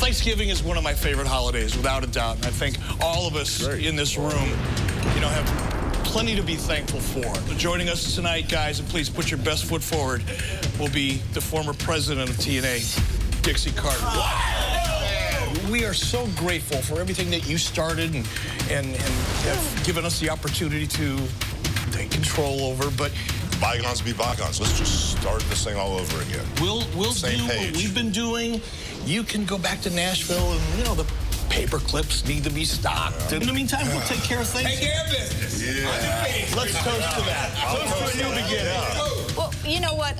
Thanksgiving is one of my favorite holidays, without a doubt. And I think all of us in this room, have plenty to be thankful for. Joining us tonight, guys, and please put your best foot forward, will be the former president of TNA, Dixie Carter. We are so grateful for everything that you started and have given us the opportunity to take control over, but bygones be bygones. Let's just start this thing all over again. We'll do what we've been doing. You can go back to Nashville, and the paper clips need to be stocked. In the meantime, we'll take care of things. Take care of business. Yeah. Let's toast to that. Toast to a new beginning. Well, you know what?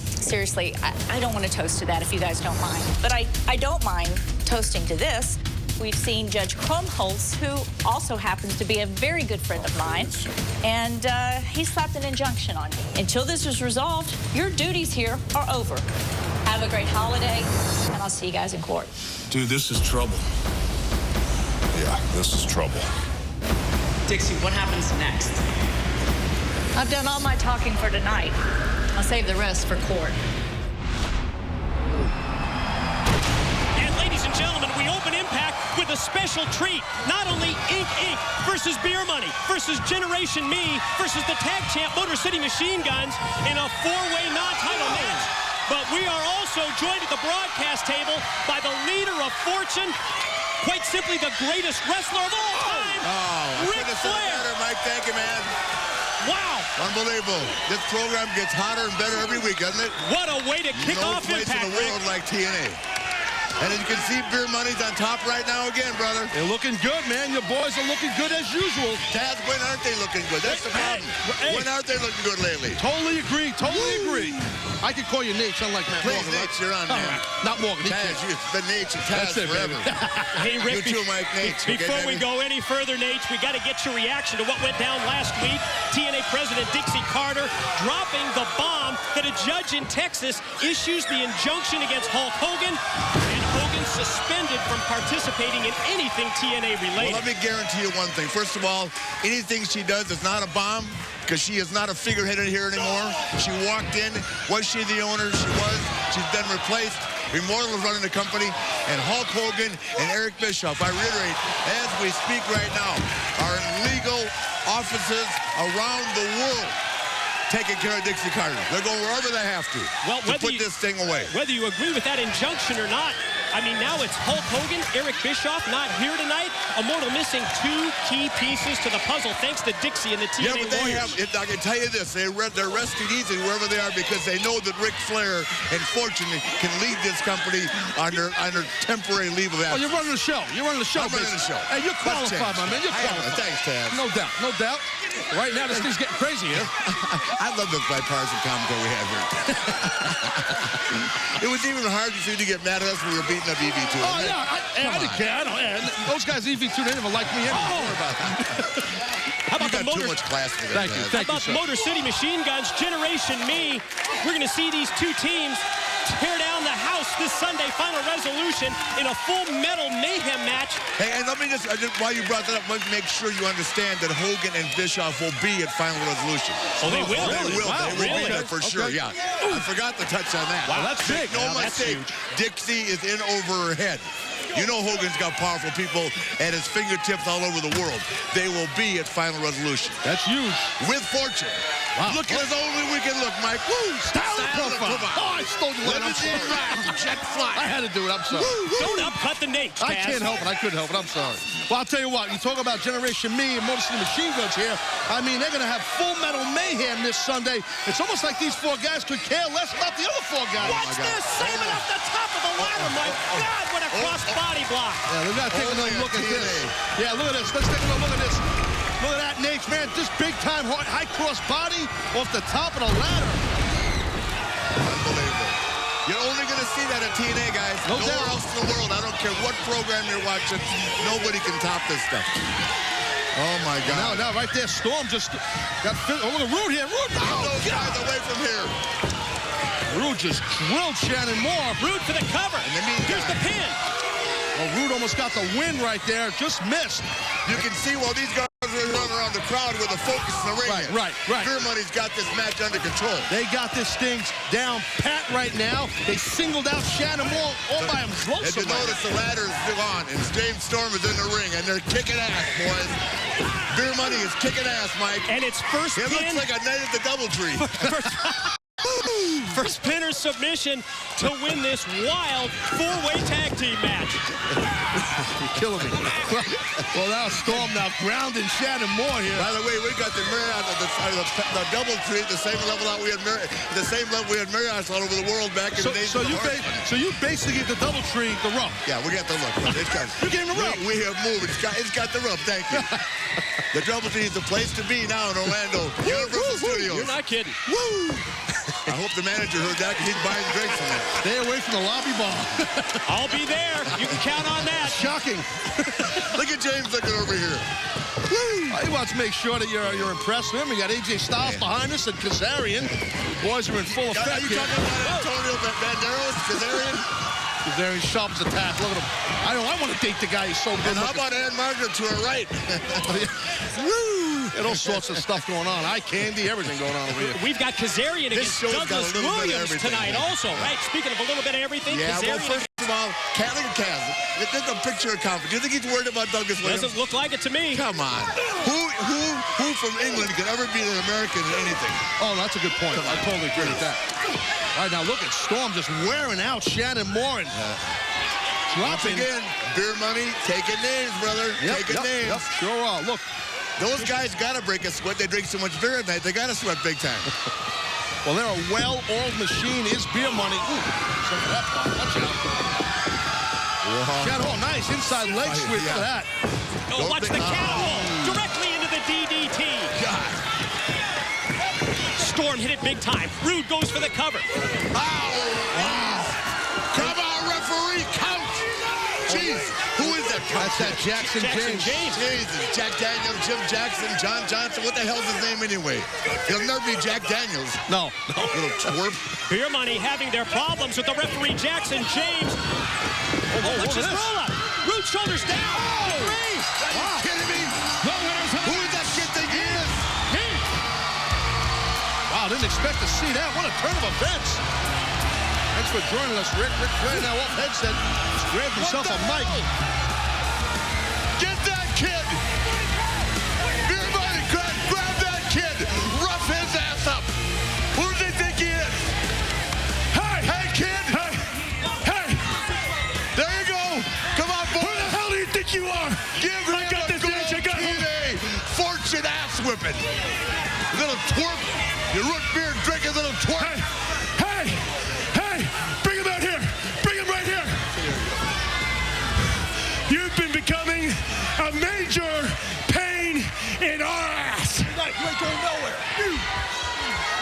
Seriously, I don't want to toast to that if you guys don't mind. But I don't mind toasting to this. We've seen Judge Krumholtz, who also happens to be a very good friend of mine, and he slapped an injunction on me. Until this is resolved, your duties here are over. Have a great holiday, and I'll see you guys in court. Dude, this is trouble. Yeah, this is trouble. Dixie, what happens next? I've done all my talking for tonight. I'll save the rest for court. And ladies and gentlemen, we open Impact with a special treat. Not only Inc. versus Beer Money versus Generation Me versus the tag champ Motor City Machine Guns in a four-way non-title match. But we are also joined at the broadcast table by the leader of Fortune, quite simply the greatest wrestler of all time, Ric Flair. Mike, thank you, man. Wow. Unbelievable. This program gets hotter and better every week, doesn't it? What a way to kick off Impact. No place in the world like TNA. And as you can see, Beer Money's on top right now again, brother. They're looking good, man. Your boys are looking good as usual. Taz, when aren't they looking good? That's the problem. When aren't they looking good lately? Totally agree. Totally agree. I can call you Nate, unlike Matt Please, Morgan. Nate, you're on, man. Not Morgan. Taz, you've been Nate and Taz forever. Hey, Rick, you too, Mike, Nate. Before we go any further, Nate, we got to get your reaction to what went down last week. TNA President Dixie Carter dropping the bomb that a judge in Texas issues the injunction against Hulk Hogan, and Hogan suspended from participating in anything TNA related. Well, let me guarantee you one thing. First of all, anything she does is not a bomb, because she is not a figurehead in here anymore. She walked in. Was she the owner? She was. She's been replaced. Immortal is running the company, and Hulk Hogan and Eric Bischoff, I reiterate, as we speak right now, are in legal offices around the world taking care of Dixie Carter. They're going wherever they have to put this thing away. Whether you agree with that injunction or not, I mean, now it's Hulk Hogan, Eric Bischoff not here tonight. Immortal missing two key pieces to the puzzle, thanks to Dixie and the TNA but they Warriors. I can tell you this, they're resting easy wherever they are, because they know that Ric Flair and Fortune can lead this company under temporary leave of absence. Oh, you're running the show. You're running the show. I'm running the show. Hey, you're qualified, my man. You're qualified. Thanks, Taz. No doubt. No doubt. Right now, this thing's getting crazy here. I love this bipartisan commentary we have here. It was even hard for you to get mad at us when we were beating up EV2. Oh, yeah. I didn't care. Those guys, EV2, they never liked me anymore. Don't worry about that. How about you got too much class for that. Thank you. How about Motor City Machine Guns, Generation Me? We're going to see these two teams tear down the house this Sunday, final resolution in a full metal mayhem match. Hey, and let me just while you brought that up, let me make sure you understand that Hogan and Bischoff will be at final resolution. Oh, they will? They will. Wow, They will be there for sure, yeah. I forgot to touch on that. Wow, that's big. No mistake. Dixie is in over her head. You know Hogan's got powerful people at his fingertips all over the world. They will be at final resolution. That's huge. With Fortune. Wow. Look as only we can look, Mike. Woo! Style and profile. Oh, I stole the line. I'm sorry. Jet fly. I had to do it. I'm sorry. Don't upcut the Nate, Taz. I can't help it. I couldn't help it. I'm sorry. Well, I'll tell you what. You talk about Generation Me and Motor City Machine Guns here. I mean, they're going to have full metal mayhem this Sunday. It's almost like these four guys could care less about the other four guys. Watch this. Saving up the top of the ladder. My God, what a cross-body block. Yeah, we've got to take another look at this. Yeah, look at this. Let's take another look at this. Look at that, Nate, man. Just big-time high cross body off the top of the ladder. Unbelievable. You're only going to see that at TNA, guys. Nowhere else in the world. I don't care what program you're watching. Nobody can top this stuff. Oh, my God. Now, right there, Storm just got... Oh, look at Rude here. Rude! Get those guys away from here. Rude just drilled Shannon Moore. Rude for the cover. And then here's the pin. Oh, Rude Rude almost got the win right there. Just missed. You can see while these guys are running around the crowd with the focus in the ring. Right. Beer Money's got this match under control. They got this thing down pat right now. They singled out Shannon Moore all by himself. If you notice, the ladder is still on, and James Storm is in the ring, and they're kicking ass, boys. Beer Money is kicking ass, Mike. And it's first It pin. looks like a night at the Doubletree. First pin or submission to win this wild four-way tag team match. You're killing me. Well, now Storm now grounding Shannon Moore here. By the way, we got the Marriott, the Doubletree, the same level that we had Marriott all over the world back in the days. So you basically get the Doubletree the rub. Yeah, we got the rub. You gave him the rub. We have moved. It's got the rub. Thank you. The Doubletree is the place to be now in Orlando. Universal Studios. You're not kidding. Woo! I hope the manager heard that because he's buying drinks from that. Stay away from the lobby bar. I'll be there. You can count on that. Shocking. Look at James looking over here. Woo! He wants to make sure that you're impressed with him. We got AJ Styles behind us and Kazarian. The boys are in full effect. Are you talking about Antonio Banderas, Kazarian? Kazarian sharp as a tack. Look at him. I want to date the guy. He's so good. And how about Ann Margaret to her right? Woo! And all sorts of stuff going on. Eye candy, everything going on over here. We've got Kazarian against Douglas Williams tonight also, right? Speaking of a little bit of everything, Yeah, Kazarian well, first of all, look at Kaz. There's a picture of confidence. Do you think he's worried about Douglas Williams? doesn't look like it to me. Come on. Who from England can ever beat an American in anything? Oh, that's a good point. I totally agree with that. All right, now look at Storm just wearing out Shannon Moore. Dropping again. Beer Money, taking names, brother. Taking names. Yep, sure are. Look. Those guys got to break a sweat. They drink so much beer at night. They got to sweat big time. Well, they're a well-oiled machine. Is Beer Money. Ooh, check that out. Watch out. Shannon, oh, nice inside leg sweep for that. Oh, watch the catapult directly into the DDT. God. Storm hit it big time. Rude goes for the cover. Wow. Come on, referee, count. Jeez, who is that? That's that Jackson James. Jesus, Jack Daniels, Jim Jackson, John Johnson. What the hell's his name anyway? He'll never be Jack Daniels. No. Little twerp. Beer Money having their problems with the referee Jackson James. Oh, watch this roll up. Rude shoulders down. Oh! Are you kidding me? Who is that kid think he is? Wow, didn't expect to see that. What a turn of events. Thanks for joining us, Rick. Rick Flair now off headset. Just grabbed himself a mic. Get that kid! Beer Money, grab that kid! Rough his ass up! Who does he think he is? Hey, kid! Hey! There you go! Come on, boy! Who the hell do you think you are? Give him I got this match. I got him. Fortune ass whipping! Little twerp! You root beer, drink a little twerp! Hey! Bring him out here! Bring him right here! You've been becoming a major pain in our ass. You ain't going nowhere!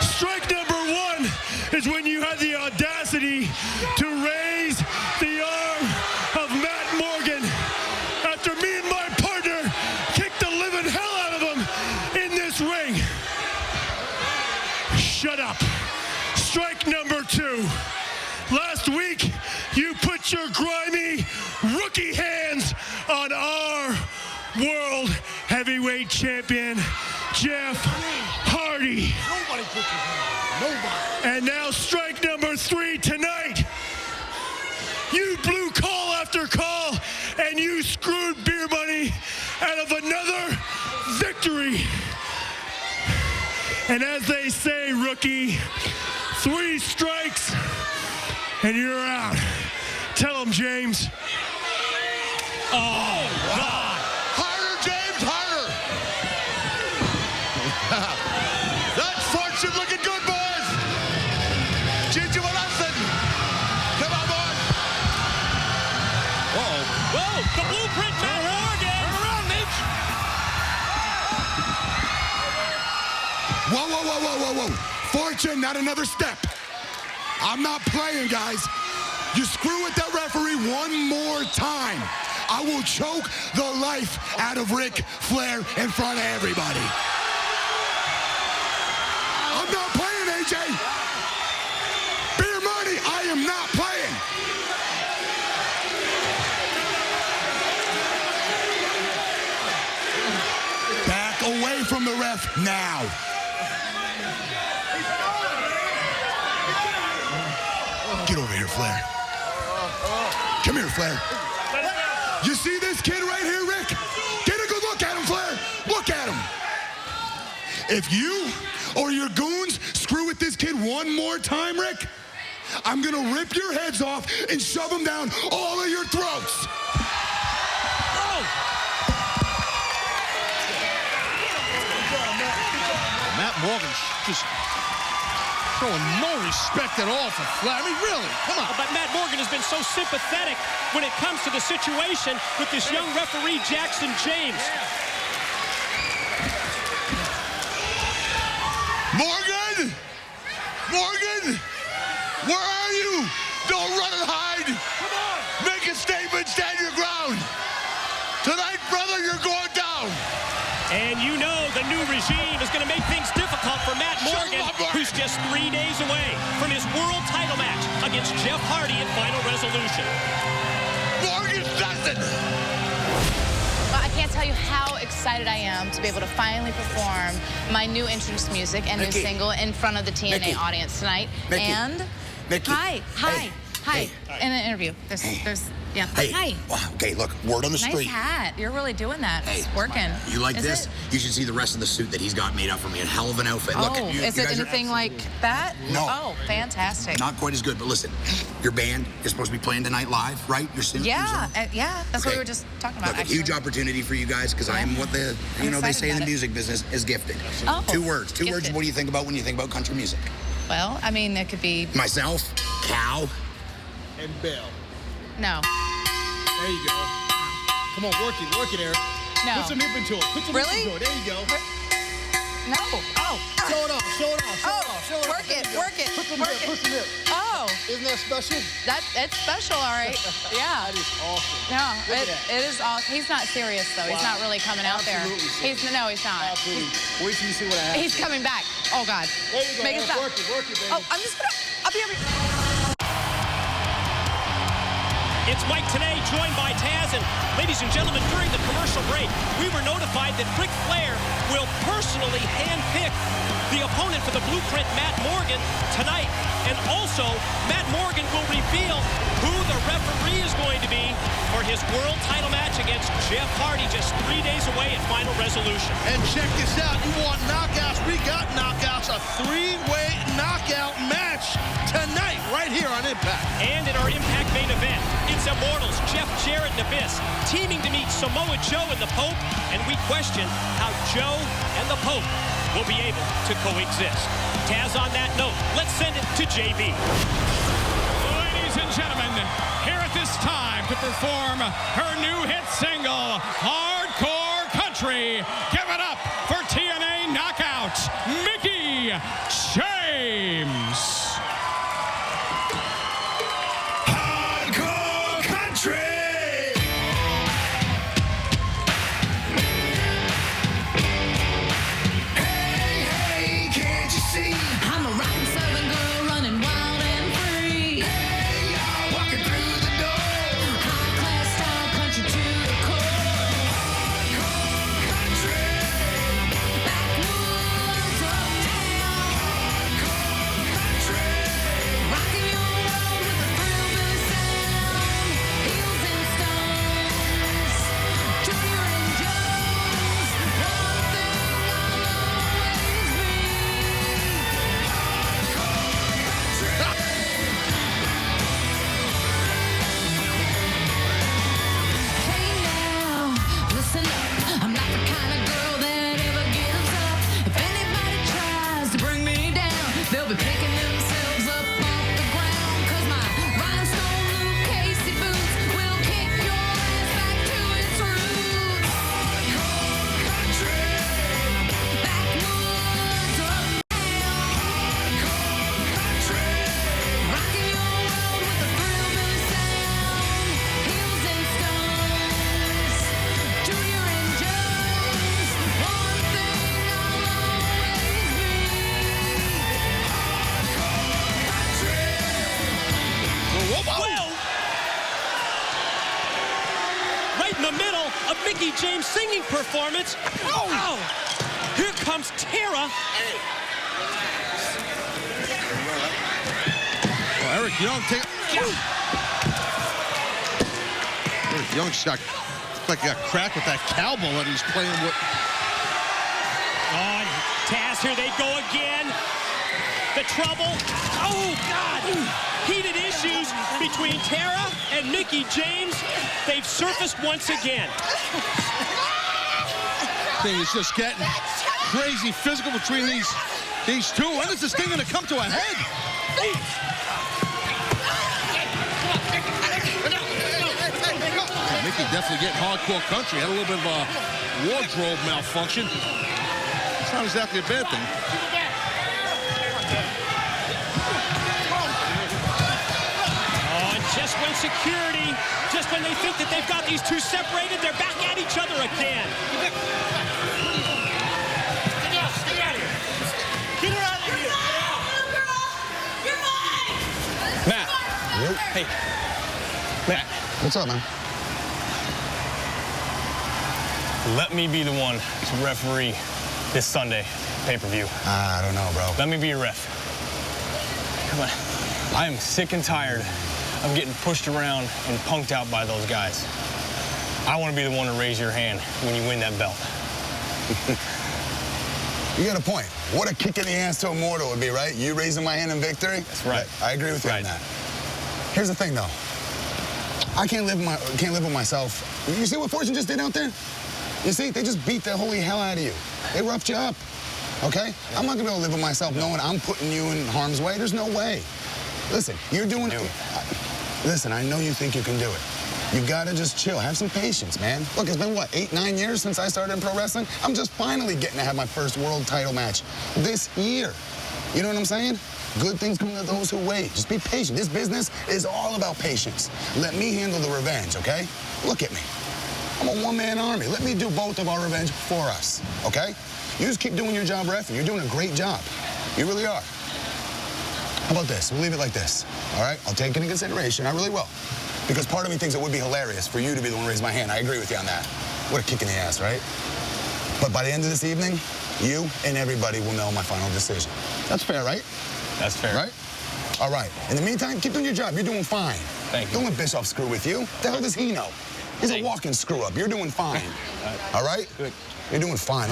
Strike number one is when you had the audacity to raise the arm of Matt Morgan after me and my partner kicked the living hell out of him in this ring. Shut up. Strike number two. Last week, you put your grimy rookie hands on our world heavyweight champion, Jeff Hardy. Nobody put your hand. Nobody. And now strike number three tonight. You blew call after call, and you screwed Beer Money out of another victory. And as they say, rookie, 3 strikes, and you're out. Tell him, James. Oh, God. Harder, James, harder! That's Fortune looking good, boys! Gigi Wilson! Come on, boy! Whoa, the blueprint, Matt Morgan. Turn around, Mitch! Whoa. Fortune, not another step. I'm not playing, guys. You screw with that referee one more time, I will choke the life out of Ric Flair in front of everybody. I'm not playing, AJ. Beer Money, I am not playing. ref now. Get over here, Flair. Come here, Flair. You see this kid right here, Rick? Get a good look at him, Flair. Look at him. If you or your goons screw with this kid one more time, Rick, I'm gonna rip your heads off and shove them down all of your throats. Matt Morgan just showing no respect at all for Flair. I mean, really, come on. But Matt Morgan has been so sympathetic when it comes to the situation with this young referee, Jackson James. Morgan! Morgan! Where are you? Don't run and hide! Come on! Make a statement, stand your ground! Tonight, brother, you're going down! And you know the new regime is going to make things difficult for Matt Morgan, who's just 3 days away from his world title match against Jeff Hardy in Final Resolution. Morgan doesn't! Well, I can't tell you how excited I am to be able to finally perform my new introduced music and new single in front of the TNA audience tonight. And hi. In an interview. Yeah. Hey. Hi. Wow. Okay, look, word on the Nice street. hat. You're really doing that. Hey, it's working. You like Is this? it? You should see the rest of the suit that he's got made up for me. A hell of an outfit. Oh, Look, is it anything like that? No. Oh, fantastic. Not quite as good, but listen, your band is supposed to be playing tonight live, right? Your suit? Yeah, yeah. That's what we were just talking about. Look, a huge opportunity for you guys because I am what they say in the music business is gifted. Oh, Two words. gifted. What do you think about when you think about country music? Well, I mean, it could be. Myself, Cow, And Bill. No. There you go. Come on, work it, Eric. No. Put some hip into it. Put some Really? hip into it. There you go. No. Oh. Show it off. Work it. Put some hip. Oh. Isn't that special? It's special, all right. Yeah. That is awesome. No, Look at that. it is all. He's not serious though. He's not really coming out there. Absolutely serious. He's not. Absolutely. Wait till you see what I have. He's coming back. Oh God. There you go. Make it stop. Work it, baby. Oh, I'll be over. It's Mike today, joined by Taz, and ladies and gentlemen, during the commercial break, we were notified that Ric Flair will personally handpick the opponent for the Blueprint, Matt Morgan, tonight. And also, Matt Morgan will reveal who the referee is going to be for his world title match against Jeff Hardy just 3 days away at Final Resolution. And check this out. You want knockouts? We got knockouts. A three-way knockout match tonight, right here on Impact. And in our Impact main event, it's Immortals, Jeff Jarrett and Abyss, teaming to meet Samoa Joe and the Pope, and we question how Joe and the Pope will be able to coexist. Taz, on that note, let's send it to JB. Ladies and gentlemen, here at this time to perform her new hit single, Hardcore Country, give it up for TNA Knockout, Mickie James. Hardcore country. Hey, can't you see? I'm a rockin' southern girl running wild and free. Hey, y'all walking through the door. High class style country to the core. Hardcore country. Backwoods uptown. Hardcore country. Rocking your world with a thrill-filled sound. Heels and stones. Junior and Joe's. One thing I'll always be. Hey now, listen up. I'm not the kind of girl that ever gives up. If anybody tries to bring me down, they'll be picking themselves up off the ground. 'Cause my rhinestone Luke Casey boots will kick your ass back to its roots. Hardcore country. Backwoods uptown. Hardcore country. Rocking your world with a thrill-filled sound. Heels and stones. Junior and Joe's. One thing I'll always be. Well, right in the middle of Mickie James' singing performance. Oh! Here comes Tara. Oh, Eric Young take. Eric Young's got like he got cracked with that cowbell that he's playing with. On Taz, here they go again. The trouble. Oh, God. Heated issues between Tara and Mickie James. They've surfaced once again. Thing is just getting crazy physical between these two. When is this thing going to come to a head? Yeah, Mickie definitely getting hardcore country. Had a little bit of a wardrobe malfunction. It's not exactly a bad thing. Oh, and just when security, just when they think that they've got these two separated, they're back at each other again. Get her out of here. You're mine. Matt. Hey. Matt. What's up, man? Let me be the one to referee this Sunday pay-per-view. I don't know, bro. Let me be your ref. Come on. I am sick and tired of getting pushed around and punked out by those guys. I want to be the one to raise your hand when you win that belt. You got a point. What a kick in the ass to Immortal would be, right? You raising my hand in victory? That's right. I agree with you on that. Here's the thing, though. I can't live with myself. You see what Fortune just did out there? You see, they just beat the holy hell out of you. They roughed you up, okay? I'm not gonna be able to live with myself knowing I'm putting you in harm's way. There's no way. Listen, you're doing it. Listen, I know you think you can do it. You gotta just chill. Have some patience, man. Look, it's been, what, 8, 9 years since I started in pro wrestling? I'm just finally getting to have my first world title match this year. You know what I'm saying? Good things come to those who wait. Just be patient. This business is all about patience. Let me handle the revenge, okay? Look at me. I'm a one-man army. Let me do both of our revenge for us, okay? You just keep doing your job, ref, and you're doing a great job. You really are. How about this? We'll leave it like this, all right? I'll take it into consideration. I really will. Because part of me thinks it would be hilarious for you to be the one to raise my hand. I agree with you on that. What a kick in the ass, right? But by the end of this evening, you and everybody will know my final decision. That's fair, right? That's fair. Right? All right. In the meantime, keep doing your job. You're doing fine. Thank you. Don't let Bischoff screw with you. What the hell does he know? He's a walking screw-up. You're doing fine. All right? Good. You're doing fine.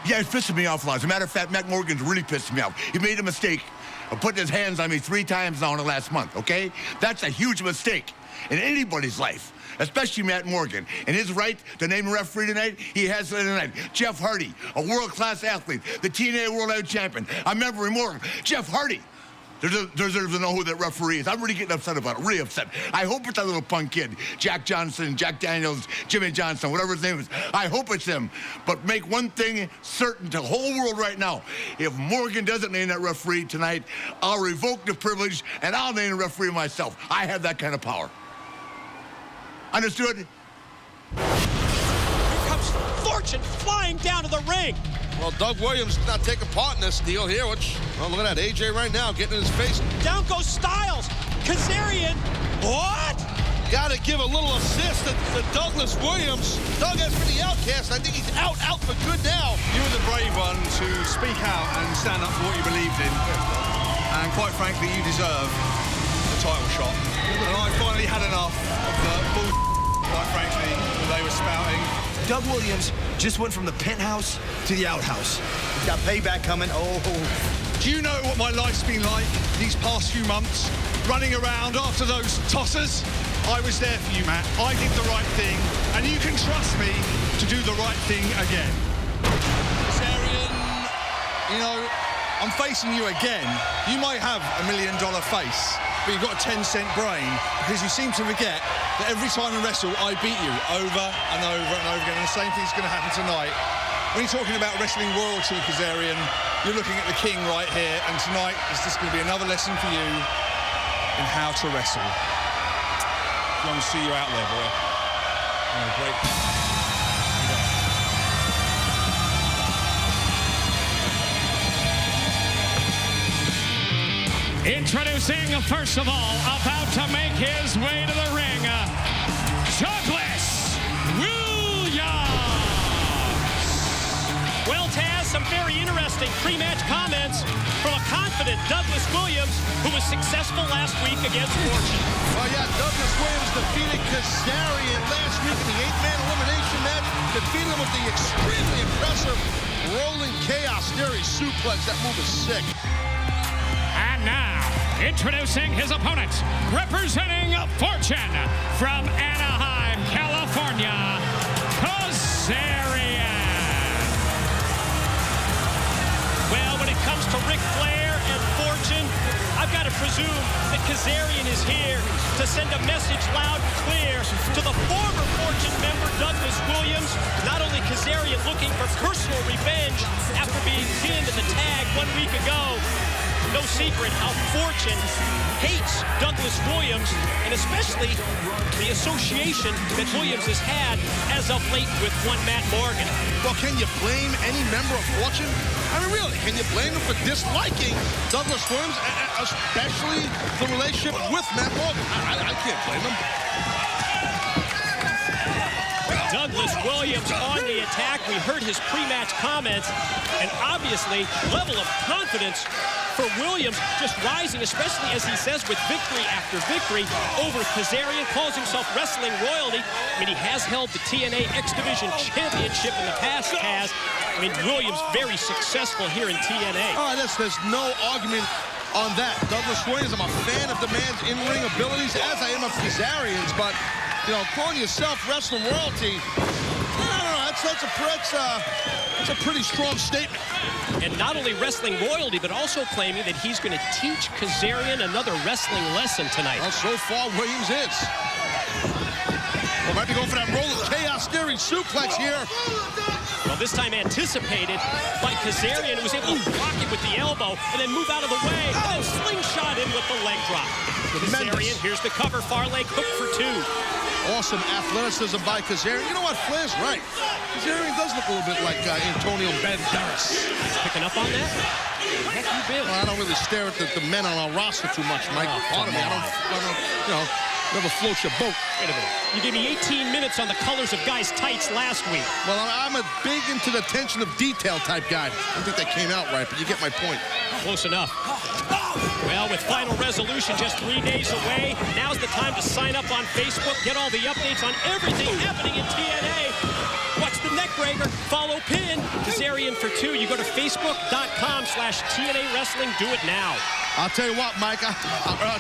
Yeah, it's pissing me off a lot. As a matter of fact, Matt Morgan's really pissing me off. He made a mistake of putting his hands on me 3 times now in the last month, okay? That's a huge mistake in anybody's life, especially Matt Morgan. And his right to name a referee tonight, he has it tonight. Jeff Hardy, a world-class athlete, the TNA World Heavyweight Champion. I remember Immortal. Jeff Hardy deserves to know who that referee is. I'm really getting upset about it, really upset. I hope it's that little punk kid, Jack Johnson, Jack Daniels, Jimmy Johnson, whatever his name is. I hope it's him. But make one thing certain to the whole world right now. If Morgan doesn't name that referee tonight, I'll revoke the privilege and I'll name the referee myself. I have that kind of power. Understood? Here comes Fortune flying down to the ring. Well, Doug Williams not taking part in this deal here, which, well, look at that. AJ right now getting in his face. Down goes Styles. Kazarian. What? Got to give a little assist to Douglas Williams. Doug has been the outcast. I think he's out for good now. You were the brave one to speak out and stand up for what you believed in. And quite frankly, you deserve the title shot. And I finally had enough of the bull, quite frankly, that they were spouting. Doug Williams just went from the penthouse to the outhouse. He's got payback coming. Oh. Do you know what my life's been like these past few months? Running around after those tossers? I was there for you, Matt. I did the right thing, and you can trust me to do the right thing again. Kazarian, you know, I'm facing you again. You might have $1 million face, but you've got a 10-cent brain because you seem to forget that every time we wrestle, I beat you over and over and over again. And the same thing's going to happen tonight. When you're talking about wrestling royalty, Kazarian, you're looking at the king right here. And tonight is just going to be another lesson for you in how to wrestle. Long to see you out there, boy. Oh, great. Introducing, first of all, about to make his way to the ring, Douglas Williams. Well, Taz, very interesting pre-match comments from a confident Douglas Williams, who was successful last week against Fortune. Well, yeah, Douglas Williams defeated Kazarian last week in the 8-man elimination match. Defeated him with the extremely impressive rolling chaos theory suplex. That move is sick. And now, introducing his opponent, representing Fortune from Anaheim, California, Kazarian. Well, when it comes to Ric Flair and Fortune, I've got to presume that Kazarian is here to send a message loud and clear to the former Fortune member, Douglas Williams. Not only Kazarian looking for personal revenge after being pinned in the tag 1 week ago, no secret how Fortune hates Douglas Williams, and especially the association that Williams has had as of late with one Matt Morgan. Well, can you blame any member of Fortune? I mean, really, can you blame them for disliking Douglas Williams, especially the relationship with Matt Morgan? I can't blame them. Douglas Williams on the attack. We heard his pre-match comments, and obviously, level of confidence for Williams just rising, especially as he says with victory after victory over Kazarian, calls himself wrestling royalty. I mean, he has held the TNA X Division Championship in the past, Kaz. I mean, Williams very successful here in TNA. Oh, there's no argument on that. Douglas Williams, I'm a fan of the man's in-ring abilities, as I am of Kazarian's, but, you know, calling yourself wrestling royalty, I don't know, that's a pretty strong statement. And not only wrestling royalty, but also claiming that he's going to teach Kazarian another wrestling lesson tonight. Well, so far, Williams is. Well, might be going for that roll of chaos theory suplex here. Well, this time anticipated by Kazarian, who was able to block it with the elbow and then move out of the way, and then slingshot in with the leg drop. Kazarian, here's the cover, far leg hook for two. Awesome athleticism by Kazarian. You know what? Flair's right. Kazarian does look a little bit like Antonio Banderas. Picking up on that? Heck, you been? Well, I don't really stare at the men on our roster too much, Mike. Pardon me. I don't, you know, never float your boat. Wait a minute. You gave me 18 minutes on the colors of guys' tights last week. Well, I'm a big into the attention of detail type guy. I don't think that came out right, but you get my point. Close enough. Well, with Final Resolution just 3 days away, now's the time to sign up on Facebook, get all the updates on everything happening in TNA. Watch the neck breaker, follow pin, Kazarian for two. You go to facebook.com/TNA Wrestling. Do it now. I'll tell you what, Mike,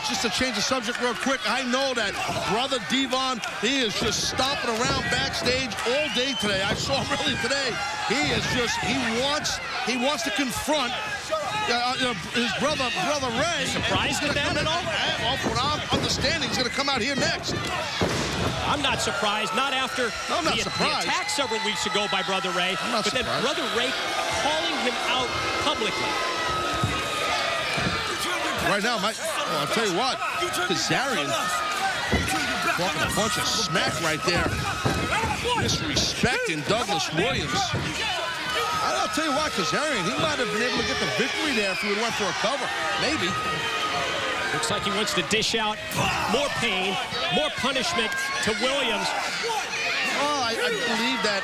just to change the subject real quick, I know that Brother Devon, he is just stomping around backstage all day today. I saw him earlier today. He is just, he wants to confront his brother Ray. Surprised at that at all? Well, from what I'm understanding, he's going to come out here next. I'm not surprised, not after the attack several weeks ago by Brother Ray, but then Brother Ray calling him out publicly. Right now, Mike, well, I'll tell you what, Kazarian walking a bunch of smack right there. Disrespecting Douglas Williams. I'll tell you what, Kazarian, he might have been able to get the victory there if he would have went for a cover. Maybe. Looks like he wants to dish out more pain, more punishment to Williams. Well, I believe that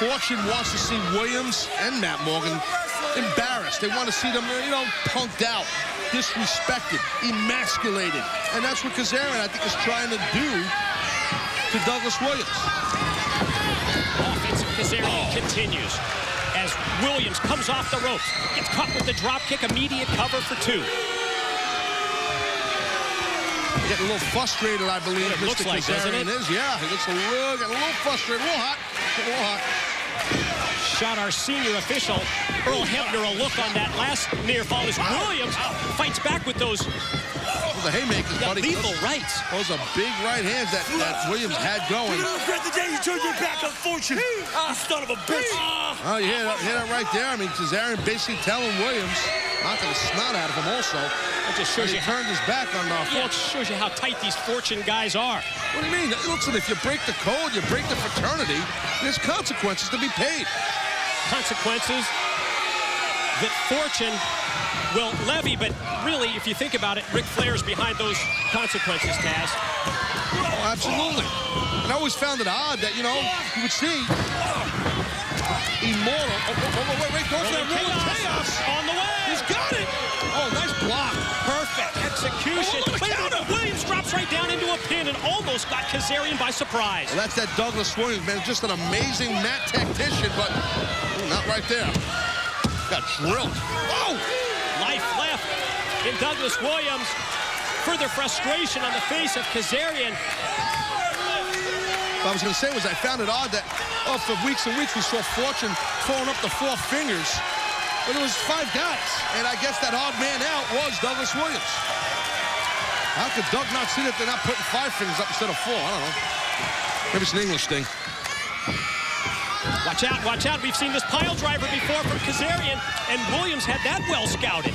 Fortune wants to see Williams and Matt Morgan embarrassed. They want to see them, you know, punked out, disrespected, emasculated. And that's what Kazarian, I think, is trying to do to Douglas Williams. Offensive Kazarian continues as Williams comes off the ropes, gets caught with the drop kick, immediate cover for two. Getting a little frustrated, I believe, it looks Mr. like, doesn't Kazarian it? is. Yeah, he looks getting a little frustrated, a little hot. Shot our senior official, Earl Hebner, a look on that last near fall as Williams fights back with those the haymakers, buddy. Lethal rights. Those are big right hands that Williams had going. You don't regret the day you turned your back on Fortune, you son of a bitch. Oh, you hear that right there? I mean, Kazarian basically telling Williams, knocking the snot out of him also. It just shows you turned his back on Fortune. It shows you how tight these Fortune guys are. What do you mean? Listen, if you break the code, you break the fraternity, there's consequences to be paid. Consequences that Fortune will levy, but really, if you think about it, Ric Flair's behind those consequences, Taz. Oh, absolutely. And I always found it odd that, you know, you would see Immortal. Wait, go for that rolling chaos. On the way. He's got it. Oh, nice block. Perfect execution. Oh, Wait a minute. Williams drops right down into a pin and almost got Kazarian by surprise. Well, that's that Douglas Williams, man. Just an amazing mat tactician, but not right there. Got drilled. Oh! Life left in Douglas Williams. Further frustration on the face of Kazarian. What I was going to say was I found it odd that for weeks and weeks we saw Fortune throwing up the 4 fingers, but it was 5 guys. And I guess that odd man out was Douglas Williams. How could Doug not see that they're not putting 5 fingers up instead of 4? I don't know. Maybe it's an English thing. Watch out, watch out. We've seen this pile driver before from Kazarian, and Williams had that well scouted.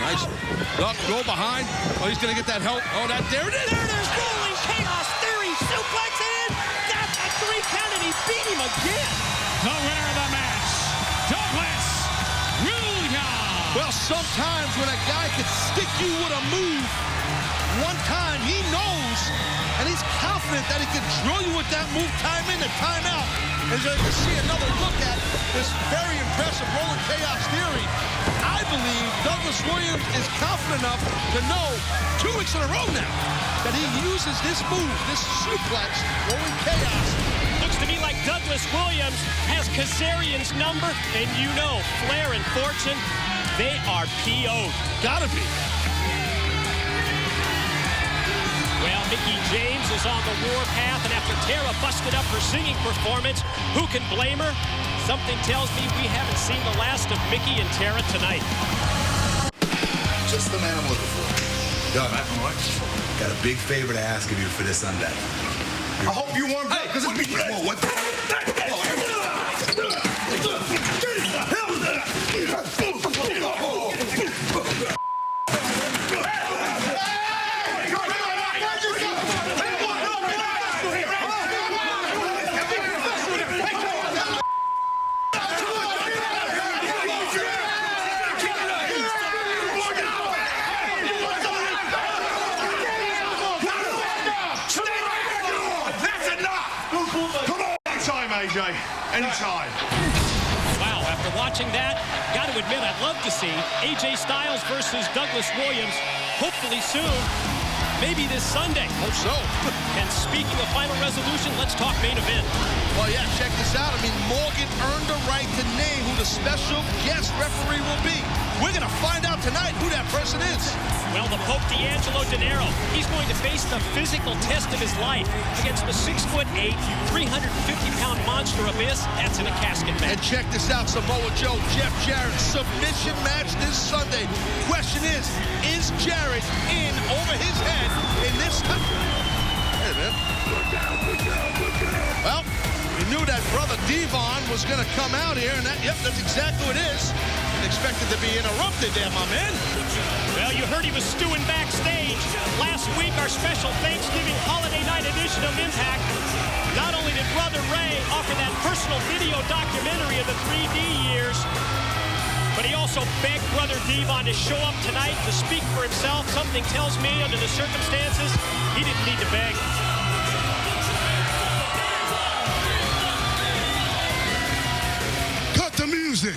Nice. Duck, go behind. Oh, he's going to get that help. Oh, there it is. There it is. Rolling chaos theory. Suplex in. Got a 3 count, and he beat him again. The winner of the match, Douglas Williams. Well, sometimes when a guy can stick you with a move one time, he knows, and he's confident that he can drill you with that move time in and time out. As you can see another look at this very impressive rolling chaos theory, I believe Douglas Williams is confident enough to know 2 weeks in a row now that he uses this move, this suplex, rolling chaos. Looks to me like Douglas Williams has Kazarian's number, and you know, Flair and Fortune, they are PO'd. Gotta be. Well, Mickie James is on the warpath, and after Tara busted up her singing performance, who can blame her? Something tells me we haven't seen the last of Mickie and Tara tonight. Just the man I'm looking for. Doug, got a big favor to ask of you for this Sunday. I hope you warmed up, because it's me. Whoa, what the? AJ, anytime. Wow, after watching that, got to admit, I'd love to see AJ Styles versus Douglas Williams, hopefully soon, maybe this Sunday. Hope so. And speaking of final resolution, let's talk main event. Well, yeah, check this out. I mean, Morgan earned the right to name who the special guest referee will be. We're going to find out tonight who that person is. Well, the Pope D'Angelo De Niro, he's going to face the physical test of his life against the 6'8", 350-pound monster Abyss. That's in a casket match. And check this out, Samoa Joe, Jeff Jarrett, submission match this Sunday. Question is Jarrett in over his head in this? Hey, man. Well, we knew that Brother Devon was going to come out here, and that's exactly what it is. Expected to be interrupted there, my man. Well, you heard he was stewing backstage. Last week, our special Thanksgiving holiday night edition of Impact. Not only did Brother Ray offer that personal video documentary of the 3D years, but he also begged Brother Devon to show up tonight to speak for himself. Something tells me, under the circumstances, he didn't need to beg. Cut the music.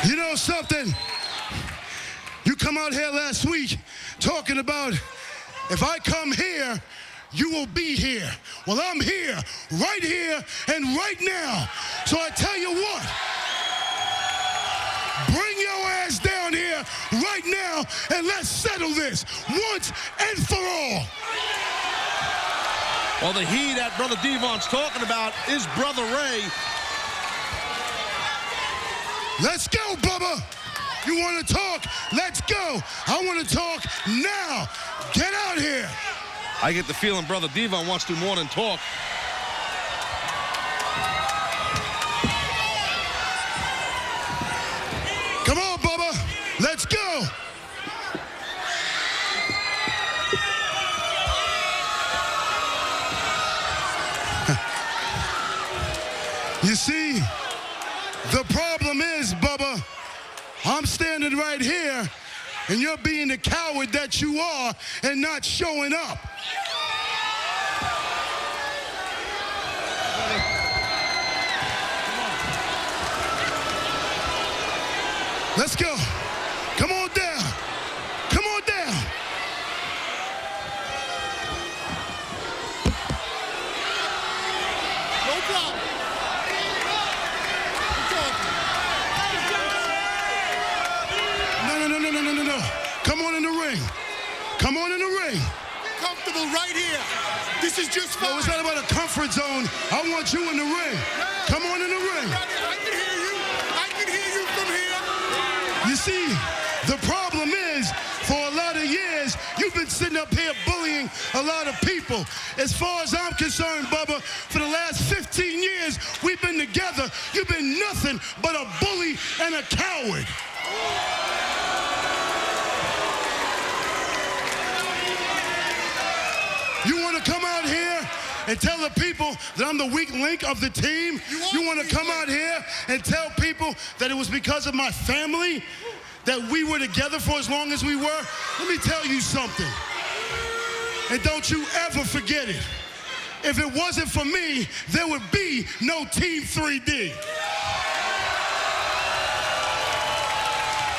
You know something? You come out here last week talking about if I come here, you will be here. Well, I'm here, and right now. So I tell you what, bring your ass down here right now and let's settle this once and for all. Well, the he that Brother Devon's talking about is Brother Ray. Let's go, Bubba. You want to talk? Let's go. I want to talk now. Get out here. I get the feeling Brother Devon wants to do more than talk. Come on, Bubba. Let's go. You see, the problem is, Bubba, I'm standing right here, And you're being the coward that you are and not showing up. Let's go. Come on down. Come on down. No problem. No. Come on in the ring. Come on in the ring. Comfortable right here. This is just fine. No, it's not about a comfort zone. I want you in the ring. Come on in the ring. I can hear you. I can hear you from here. You see, the problem is, for a lot of years, you've been sitting up here bullying a lot of people. As far as I'm concerned, Bubba, for the last 15 years, we've been together. You've been nothing but a bully and a coward. You want to come out here and tell the people that I'm the weak link of the team? You want to come out here and tell people that it was because of my family that we were together for as long as we were? Let me tell you something. And don't you ever forget it. If it wasn't for me, there would be no Team 3D.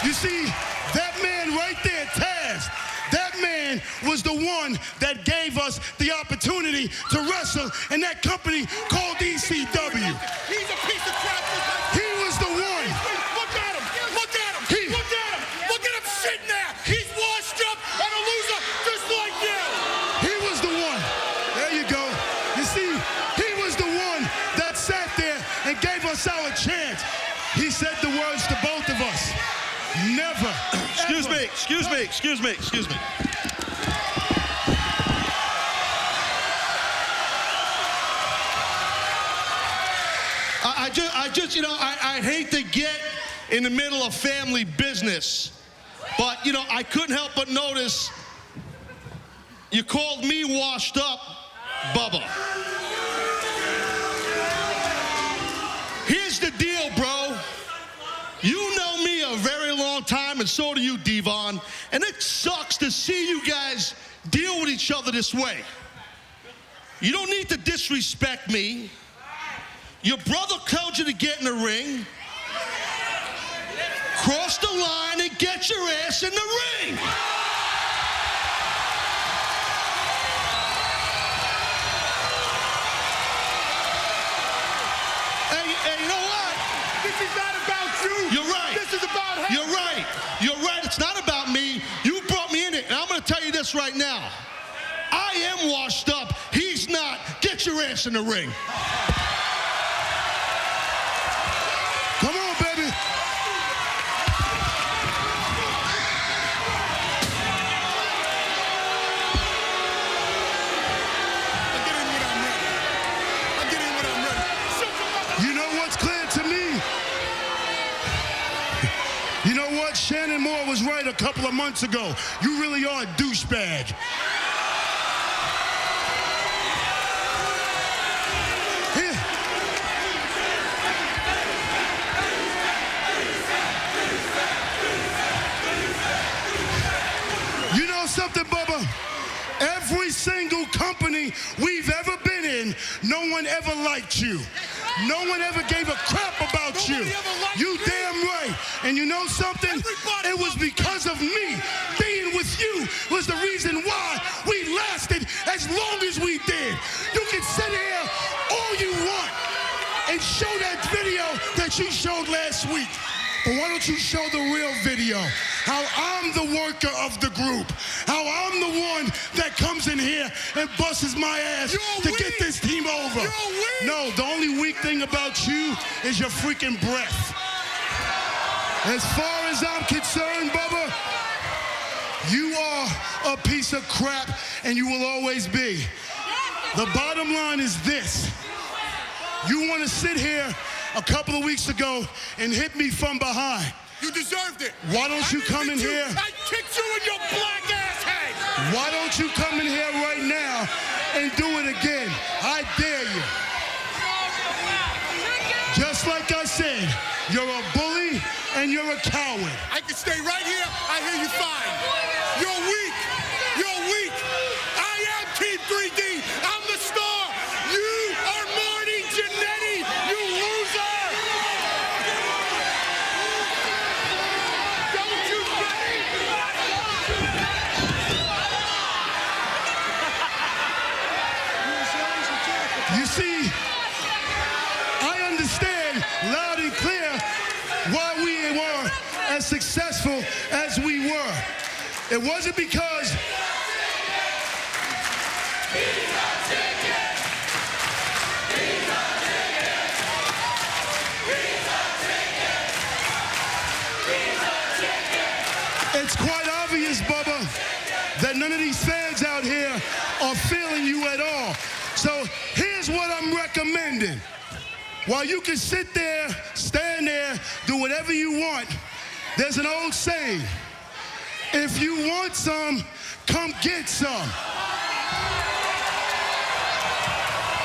You see, that man right there, Taz, that man was the one that gave us the opportunity to wrestle in that company called ECW. He's a piece of crap. He was the one. Look at him. Look at him. Look at him. Look at him sitting there. He's washed up and a loser just like you. He was the one. There you go. You see, he was the one that sat there and gave us our chance. He said the words to both of us. Never. Excuse me. I hate to get in the middle of family business, but, I couldn't help but notice you called me washed up, Bubba. Here's the deal, bro. You know me a very long time, and so do you, Devon, and it sucks to see you guys deal with each other this way. You don't need to disrespect me. Your brother told you to get in the ring, cross the line, and get your ass in the ring. Hey, you know what? This is not about you. You're right. This is about him. You're right. You're right. It's not about me. You brought me in it, and I'm going to tell you this right now. I am washed up. He's not. Get your ass in the ring. Come on, baby. You know what's clear to me? You know what? Shannon Moore was right a couple of months ago. You really are a douchebag. Something, Bubba. Every single company we've ever been in, no one ever liked you. No one ever gave a crap about you. You damn right. And you know something? It was because of me being with you was the reason why we lasted as long as we did. You can sit here all you want and show that video that you showed last week. But why don't you show the real video? How I'm the worker of the group. How I'm the one that comes in here and busts my ass to get this team over. No, the only weak thing about you is your freaking breath. As far as I'm concerned, Bubba, you are a piece of crap and you will always be. The bottom line is this. You want to sit here a couple of weeks ago and hit me from behind. You deserved it. Why don't you come in here? I kicked you in your black ass head. Why don't you come in here right now and do it again? I dare you. Just like I said, you're a bully and you're a coward. I can stay right here. I hear you fine. You're weak. You're weak. I am Team 3D. I'm the star. You are Marty Jannetty, you loser. Don't you get it? You see, I understand loud and clear why we were as successful as we were. It wasn't because it's quite obvious, Bubba, that none of these fans out here are feeling you at all. So here's what I'm recommending. While you can sit there, stand there, do whatever you want, there's an old saying, if you want some, come get some.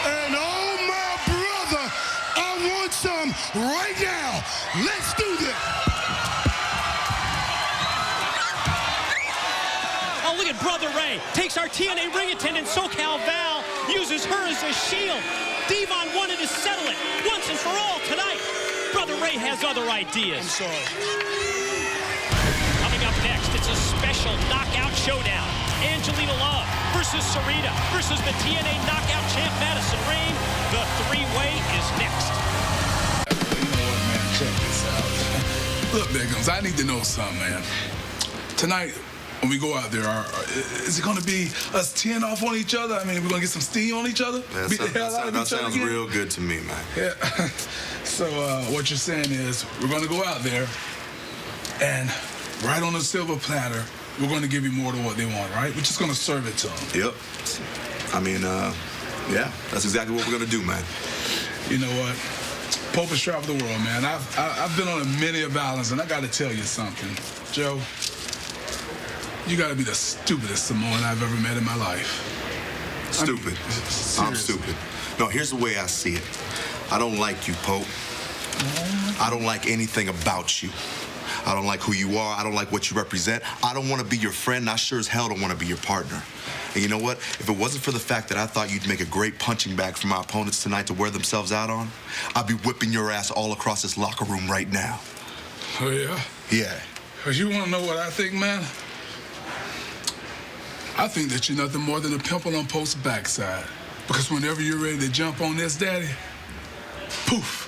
And oh my brother, I want some right now. Let's do this. Oh, look at Brother Ray. Takes our TNA ring attendant, SoCal Val, uses her as a shield. Devon wanted to settle it once and for all tonight. Brother Ray has other ideas. I'm sorry. Coming up next, it's a special knockout showdown. Angelina Love versus Sarita versus the TNA knockout champ Madison Rayne. The three-way is next. You know what, man? Check this out. Look, Biggums, I need to know something, man. Tonight, when we go out there, is it going to be us teeing off on each other? I mean, we're going to get some steam on each other? Beat the hell out of each other sounds again? real good to me, man. Yeah. So what you're saying is we're going to go out there and right on the silver platter, we're going to give you more than what they want, right? We're just going to serve it to them. Yep. I mean, yeah, that's exactly what we're going to do, man. You know what? Pope has traveled the world, man. I've been on many of islands, and I got to tell you something. Joe, you got to be the stupidest Samoan I've ever met in my life. Stupid. I'm stupid. No, here's the way I see it. I don't like you, Pope. I don't like anything about you. I don't like who you are. I don't like what you represent. I don't want to be your friend, and I sure as hell don't want to be your partner. And you know what? If it wasn't for the fact that I thought you'd make a great punching bag for my opponents tonight to wear themselves out on, I'd be whipping your ass all across this locker room right now. Oh, yeah? Yeah. Because you want to know what I think, man? I think that you're nothing more than a pimple on Pope's backside. Because whenever you're ready to jump on this, Daddy, poof,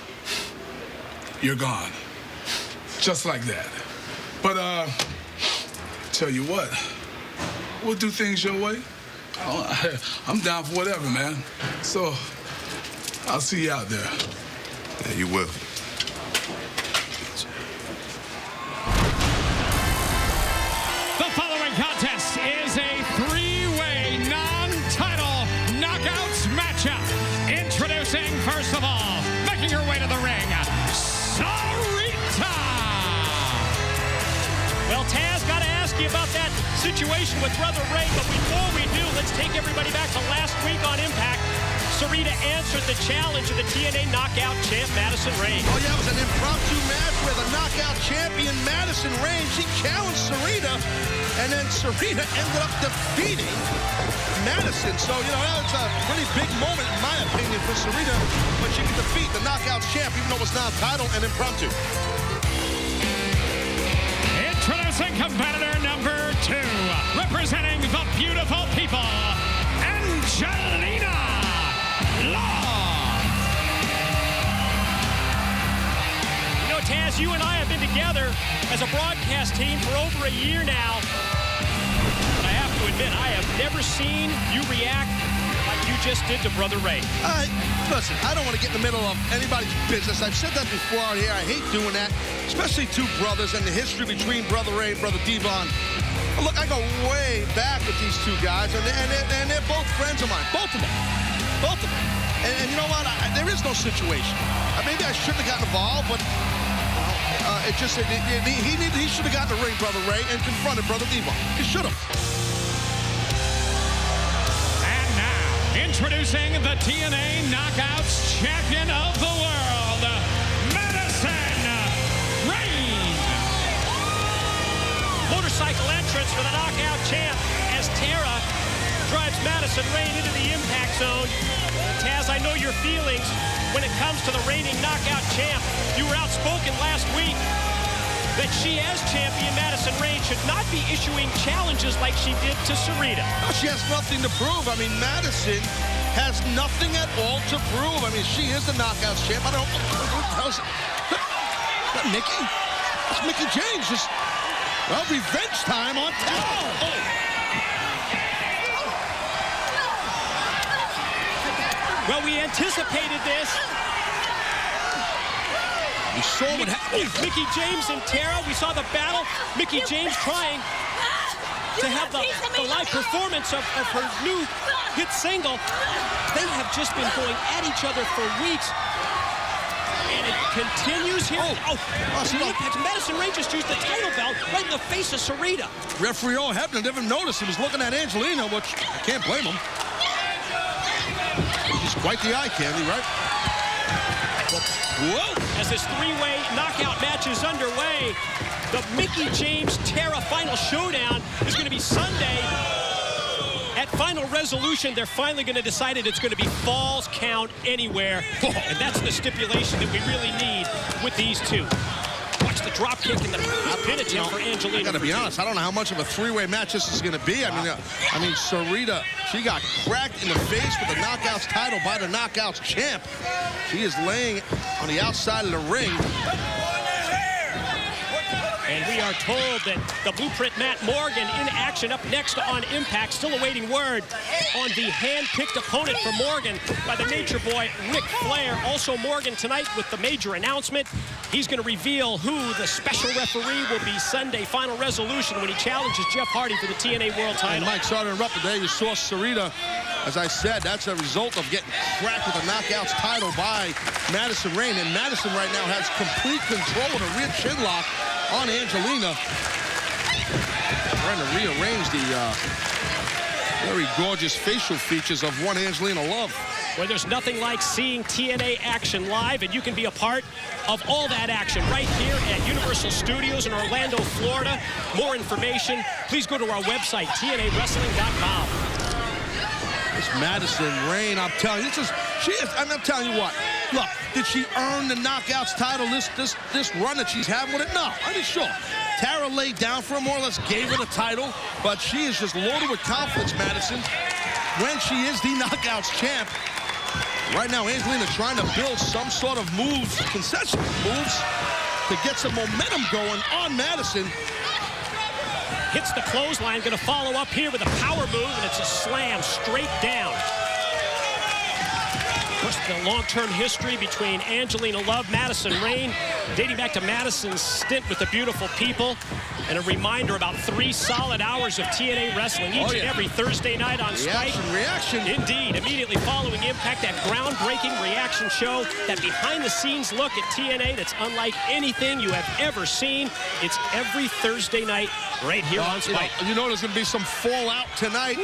you're gone. Just like that. But, tell you what, we'll do things your way. I'm down for whatever, man. So, I'll see you out there. Yeah, you will. The following contest is a three-way non-title knockouts matchup. Introducing, first of all, making her way to the ring, Sarita. Well, Taz, got to ask you about that situation with Brother Ray, but before we do, let's take everybody back to last week on Impact. Sarita answered the challenge of the TNA knockout champ, Madison Rayne. Oh, yeah, it was an impromptu match where the knockout champion, Madison Rayne, she challenged Sarita, and then Sarita ended up defeating Madison. So, you know, it's a really big moment, in my opinion, for Sarita, when she can defeat the knockout champ, even though it's non-title and impromptu. Introducing competitor number 2, representing the beautiful people, Angelina Love. You know, Taz, you and I have been together as a broadcast team for over a year now. But I have to admit, I have never seen you react like you just did to Brother Ray. Listen, I don't want to get in the middle of anybody's business. I've said that before out here. I hate doing that, especially two brothers and the history between Brother Ray and Brother Devon. Look, I go way back with these two guys, and they're both friends of mine. Both of them. Both of them. And you know what? There is no situation. Maybe I shouldn't have gotten involved, but it just he should have gotten the ring, Brother Ray, and confronted Brother Devon. He should have. And now, introducing the TNA Knockouts champion of the world, Madison Rayne. motorcycle entrance for the knockout champ as Tara drives Madison Rayne into the impact zone. Taz, I know your feelings when it comes to the reigning knockout champ. You were outspoken last week that she, as champion, Madison Rayne, should not be issuing challenges like she did to Sarita. No, she has nothing to prove. I mean, Madison has nothing at all to prove. I mean, she is the knockouts champ. I don't know. Is that Mickey? It's Mickey James. Just, well, revenge time on Tara. Well, we anticipated this. We saw what happened. Mickey James and Tara, we saw the battle. Mickey James trying to have the live performance of her new hit single. They have just been going at each other for weeks. And it continues here. Madison Rayne just used the title belt right in the face of Sarita. Referee O'Hebner didn't notice. He was looking at Angelina, which I can't blame him. He's quite the eye candy, right? Whoa! As this three-way knockout match is underway, the Mickey James-Tara final showdown is going to be Sunday. At Final Resolution, they're finally going to decide it's going to be falls count anywhere. And that's the stipulation that we really need with these two. Watch the drop kick and the pin attempt for Angelina. I got to be honest, I don't know how much of a three-way match this is going to be. I mean, Sarita, she got cracked in the face with the Knockouts title by the Knockouts champ. She is laying on the outside of the ring. And we are told that the Blueprint Matt Morgan in action up next on Impact. Still awaiting word on the hand-picked opponent for Morgan by the Nature Boy, Ric Flair. Also Morgan tonight with the major announcement. He's going to reveal who the special referee will be Sunday Final Resolution when he challenges Jeff Hardy for the TNA World title. And Mike, sorry to interrupt, but there you saw Sarita. As I said, that's a result of getting cracked with the Knockouts title by Madison Rayne. And Madison right now has complete control of the rear chin lock on Angelina. Trying to rearrange the very gorgeous facial features of one Angelina Love. Well, there's nothing like seeing TNA action live, and you can be a part of all that action right here at Universal Studios in Orlando, Florida. More information, please go to our website, TNAWrestling.com. This Madison Rayne, I'm telling you, I'm telling you what. Look, did she earn the Knockouts title this run that she's having with it? No, I mean, sure. Tara laid down for her, more or less gave her the title, but she is just loaded with confidence, Madison, when she is the Knockouts champ. Right now, Angelina trying to build some sort of moves, concession moves, to get some momentum going on Madison. Hits the clothesline, going to follow up here with a power move, and it's a slam straight down. Of course, the long-term history between Angelina Love, Madison Rayne, dating back to Madison's stint with the Beautiful People. And a reminder, about 3 solid hours of TNA wrestling each and every Thursday night on Spike. Reaction. Indeed. Immediately following Impact, that groundbreaking reaction show, that behind-the-scenes look at TNA that's unlike anything you have ever seen. It's every Thursday night right here on Spike. You know there's going to be some fallout tonight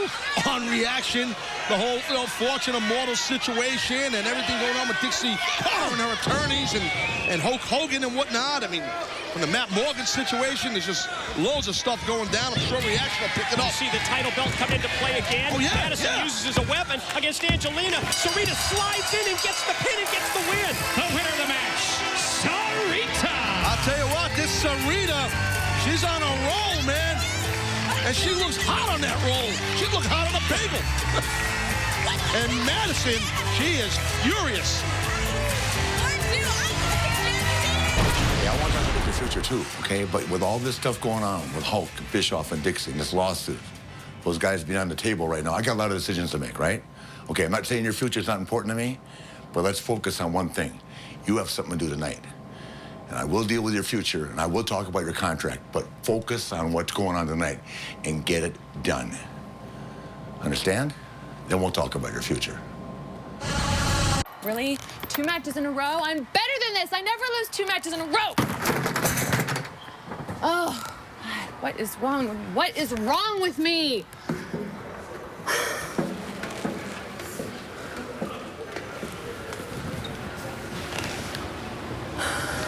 on Reaction. The whole Fortune Immortal situation and everything going on with Dixie Carter and her attorneys and Hulk Hogan and whatnot. I mean, from the Matt Morgan situation, there's just loads of stuff going down. I'm sure Reaction will pick it up. You see the title belt come into play again. Madison uses as a weapon against Angelina. Sarita slides in and gets the pin and gets the win. The winner of the match, Sarita. I'll tell you what, this Sarita, she's on a roll, man. And she looks hot on that roll. She looks hot on a bagel. And Madison, she is furious. Yeah, I want to look at the future too, okay? But with all this stuff going on with Hulk, Bischoff, and Dixie, and this lawsuit, those guys being on the table right now, I got a lot of decisions to make, right? Okay, I'm not saying your future is not important to me, but let's focus on one thing. You have something to do tonight. And I will deal with your future, and I will talk about your contract, but focus on what's going on tonight and get it done. Understand? Then we'll talk about your future. Really? 2 matches in a row? I'm better than this. I never lose 2 matches in a row. Oh, God, what is wrong? What is wrong with me?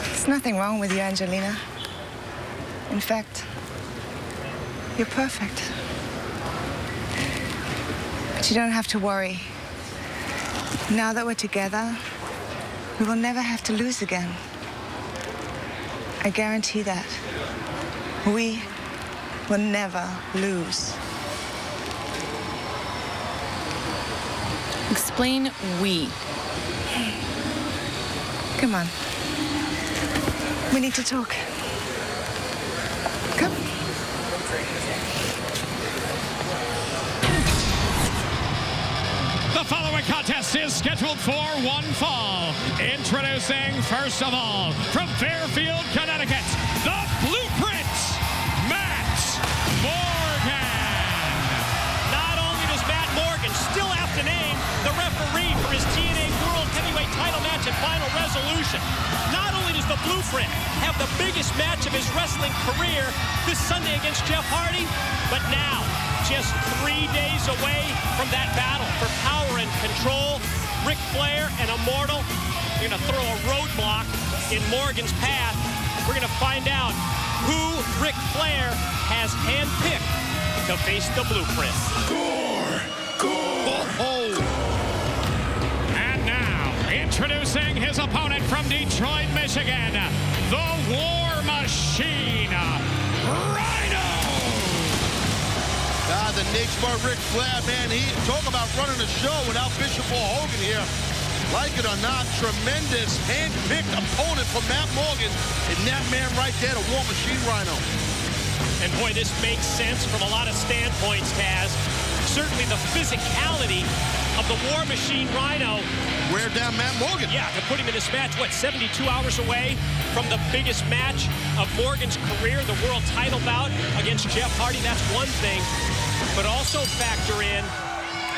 There's nothing wrong with you, Angelina. In fact, You're perfect. But you don't have to worry. Now that we're together, we will never have to lose again. I guarantee that. We will never lose. Explain we. Come on. We need to talk. Come. The following contest is scheduled for one fall. Introducing, first of all, from Fairfield, Connecticut, the Blueprint, Matt Morgan. Not only does Matt Morgan still have to name the referee for his TNA World Heavyweight title match at Final Resolution, not only does the Blueprint have the biggest match of his wrestling career this Sunday against Jeff Hardy, but now, just 3 days away from that battle for power and control, Ric Flair and Immortal are going to throw a roadblock in Morgan's path. We're going to find out who Ric Flair has handpicked to face the Blueprint. And now, introducing his opponent from Detroit, Michigan, the War Machine, Rhino. The Knicks-Bar Ric Flair, man, he talk about running a show without Bishop or Hogan here. Like it or not, tremendous hand-picked opponent for Matt Morgan. And that man right there, the War Machine Rhino. And boy, this makes sense from a lot of standpoints, Taz. Certainly the physicality of the War Machine Rhino. Wear down Matt Morgan. Yeah, to put him in this match, what, 72 hours away from the biggest match of Morgan's career, the world title bout against Jeff Hardy. That's one thing. But also factor in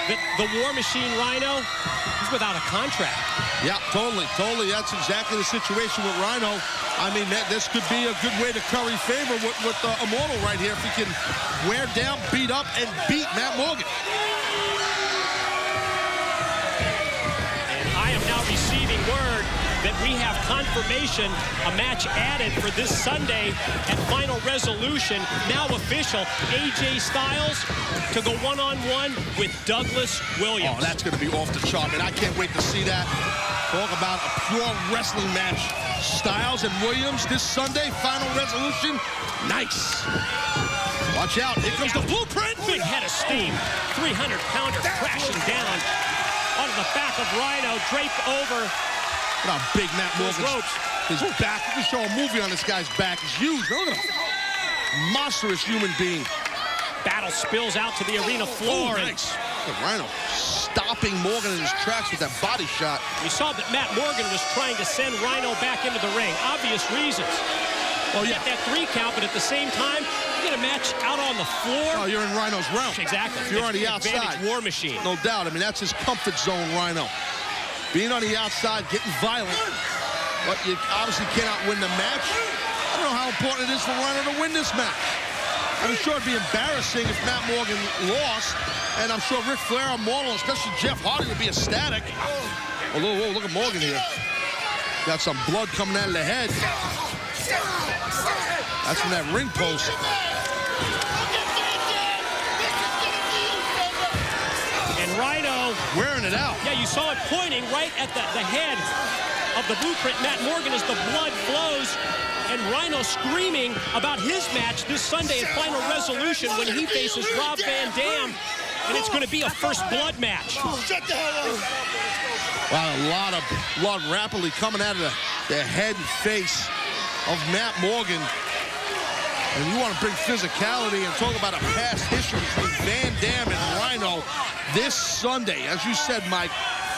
that the War Machine Rhino is without a contract. Yeah, totally. That's exactly the situation with Rhino. I mean, this could be a good way to curry favor with Immortal right here if he can wear down, beat up, and beat Matt Morgan. And I am now receiving word that we have confirmation, a match added for this Sunday at Final Resolution, now official, AJ Styles to go one-on-one with Douglas Williams. Oh, that's going to be off the chart, man. I can't wait to see that. Talk about a pure wrestling match. Styles and Williams this Sunday, Final Resolution. Nice. Watch out. Here comes the Blueprint. Big head of steam. 300-pounder crashing down onto the back of Rhino, draped over. Look how big Matt Morgan's his back. You can show a movie on this guy's back. It's huge. Look at him. Monstrous human being. Battle spills out to the arena floor. Oh, nice. Look at Rhino stopping Morgan in his tracks with that body shot. We saw that Matt Morgan was trying to send Rhino back into the ring. Obvious reasons. Well, yeah, that 3 count, but at the same time, you get a match out on the floor. Oh, you're in Rhino's realm. Exactly. If you're on the outside. War Machine. No doubt. I mean, that's his comfort zone, Rhino. Being on the outside, getting violent, but you obviously cannot win the match. I don't know how important it is for Rhino to win this match. I'm sure it'd be embarrassing if Matt Morgan lost, and I'm sure Ric Flair, Immortal, especially Jeff Hardy, would be ecstatic. Oh, whoa, look at Morgan here. Got some blood coming out of the head. That's from that ring post. And Rhino wearing it out. Yeah, you saw it pointing right at the head of the Blueprint, Matt Morgan, as the blood flows. And Rhino screaming about his match this Sunday at Final Resolution when he faces Rob Van Dam. And it's going to be a first blood match. Shut the hell up. Wow, a lot of blood rapidly coming out of the head and face of Matt Morgan. And you want to bring physicality and talk about a past history between Van Dam and Rhino this Sunday. As you said, Mike,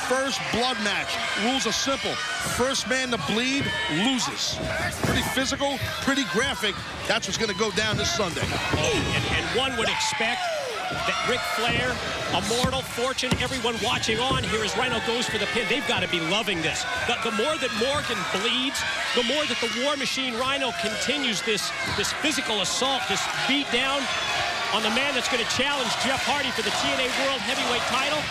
first blood match. Rules are simple. First man to bleed loses. Pretty physical, pretty graphic. That's what's going to go down this Sunday. And one would expect that Ric Flair, Immortal, Fortune, everyone watching on here as Rhino goes for the pin. They've got to be loving this. The more that Morgan bleeds, the more that the War Machine Rhino continues this physical assault, this beat down on the man that's going to challenge Jeff Hardy for the TNA World Heavyweight title.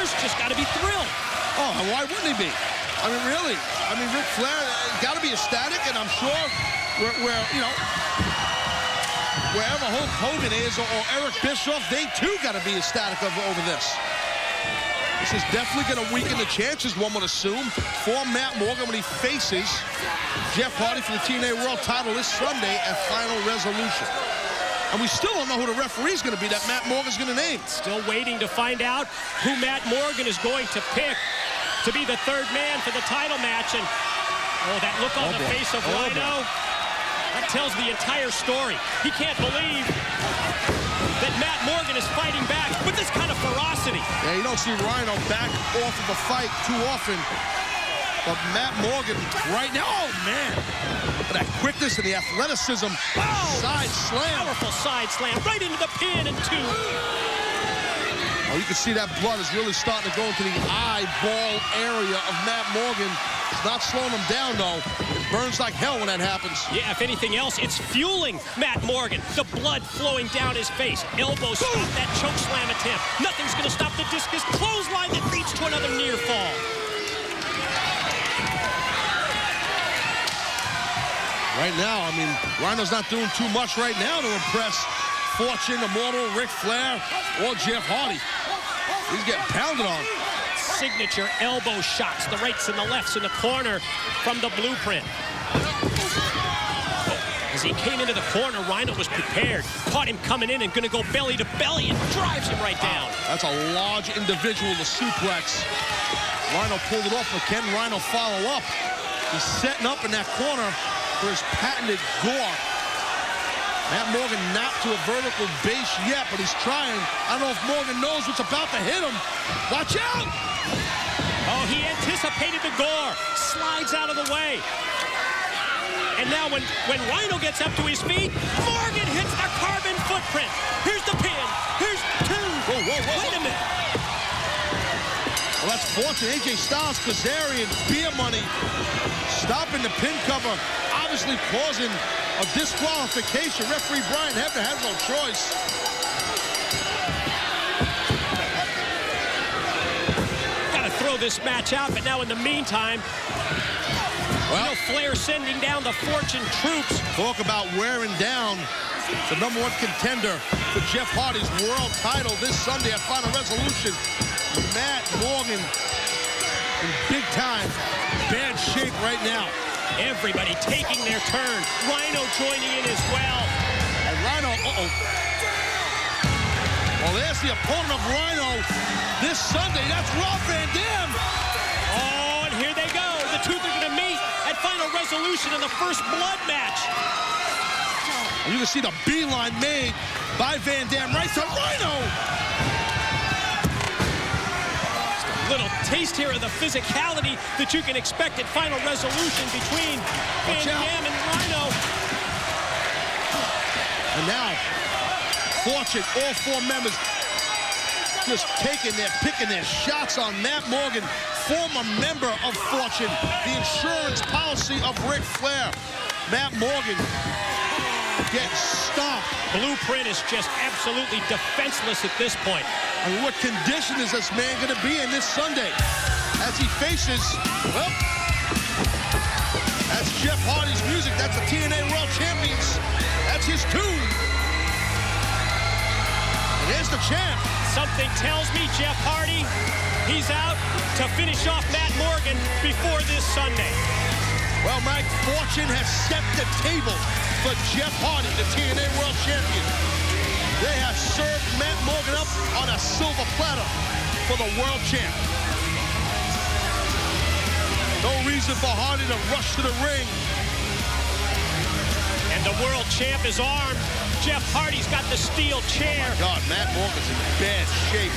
Flair's just got to be thrilled. Oh, why wouldn't he be? I mean, really. I mean, Ric Flair got to be ecstatic, and I'm sure we're you know, wherever Hulk Hogan is or Eric Bischoff, they too got to be ecstatic over this. This is definitely going to weaken the chances, one would assume, for Matt Morgan when he faces Jeff Hardy for the TNA World title this Sunday at Final Resolution. And we still don't know who the referee is going to be that Matt Morgan's going to name. Still waiting to find out who Matt Morgan is going to pick to be the third man for the title match. And oh, that look on the face of Rhino, that tells the entire story. He can't believe that Matt Morgan is fighting back with this kind of ferocity. Yeah, you don't see Rhino back off of a fight too often. But Matt Morgan right now, oh man, that quickness and the athleticism, side slam. Powerful side slam right into the pin and two. Oh, you can see that blood is really starting to go into the eyeball area of Matt Morgan. It's not slowing him down, though. It burns like hell when that happens. Yeah, if anything else, it's fueling Matt Morgan. The blood flowing down his face. Elbow stop that choke slam attempt. Nothing's going to stop the discus clothesline that leads to another near fall. Right now, I mean, Rhino's not doing too much right now to impress Fortune, Immortal, Ric Flair, or Jeff Hardy. He's getting pounded on. Signature elbow shots, the rights and the lefts in the corner from the blueprint. As he came into the corner, Rhino was prepared. Caught him coming in and going to go belly to belly and drives him right down. That's a large individual to suplex. Rhino pulled it off, but can Rhino follow up? He's setting up in that corner for his patented gore. Matt Morgan not to a vertical base yet, but he's trying. I don't know if Morgan knows what's about to hit him. Watch out! Oh, he anticipated the gore. Slides out of the way. And now when Rhino gets up to his feet, Morgan hits the carbon footprint. Here's the pin. Here's two. Whoa, whoa, whoa. Wait a minute. Well, that's Fortune. AJ Styles, Kazarian, Beer Money stopping the pin cover, obviously causing a disqualification. Referee Brian Hebner has no choice. Got to throw this match out, but now in the meantime, well, Flair sending down the Fortune troops. Talk about wearing down the #1 contender for Jeff Hardy's world title this Sunday at Final Resolution. Matt Morgan in big time, bad shape right now. Everybody taking their turn. Rhino joining in as well. And Rhino, well, there's the opponent of Rhino this Sunday. That's Rob Van Dam. Oh, and here they go. The two are going to meet at Final Resolution in the first blood match. And you can see the beeline made by Van Dam right to Rhino. Little taste here of the physicality that you can expect at Final Resolution between Van Dam and Rhino. And now, Fortune, all four members just picking their shots on Matt Morgan, former member of Fortune, the insurance policy of Ric Flair. Matt Morgan getting stomped. Blueprint is just absolutely defenseless at this point. I mean, what condition is this man going to be in this Sunday as he faces, well, that's Jeff Hardy's music. That's the TNA World Champions. That's his tune. And there's the champ. Something tells me Jeff Hardy, he's out to finish off Matt Morgan before this Sunday. Well, Mike, Fortune has set the table for Jeff Hardy, the TNA World Champion. They have served Matt Morgan up on a silver platter for the world champ. No reason for Hardy to rush to the ring. And the world champ is armed. Jeff Hardy's got the steel chair. Oh God, Matt Morgan's in bad shape.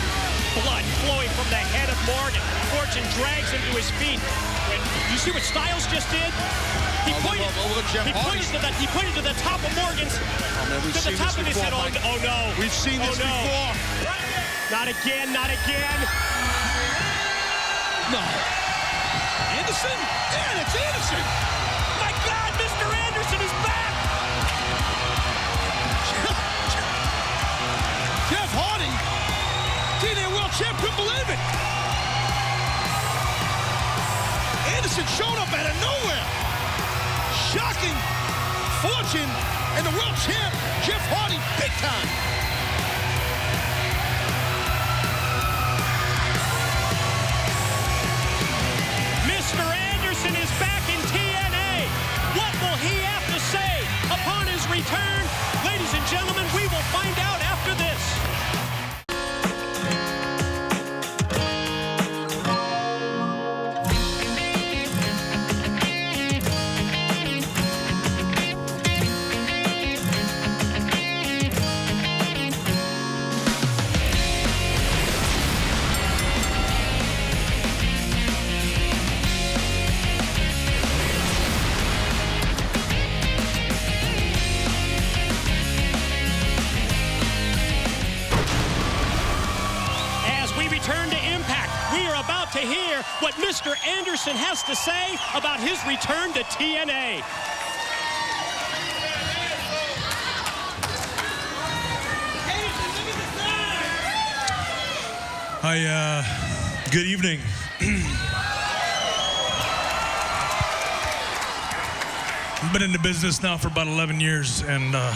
Blood flowing from the head of Morgan. Fortune drags him to his feet. You see what Styles just did? He pointed to the top of Morgan's, to the top of his head. Oh no. We've seen this before. Not again, not again. No. Anderson? Yeah, it's Anderson. My God, Mr. Anderson is back. Jeff Hardy, TNA World Champ, couldn't believe it. showed up out of nowhere. Shocking Fortune and the world champ, Jeff Hardy, big time. Mr. Anderson is back in TNA. What will he have to say upon his return? Ladies and gentlemen, we will find out after this. Return to Impact. We are about to hear what Mr. Anderson has to say about his return to TNA. Good evening. I've been in the business now for about 11 years, and I'm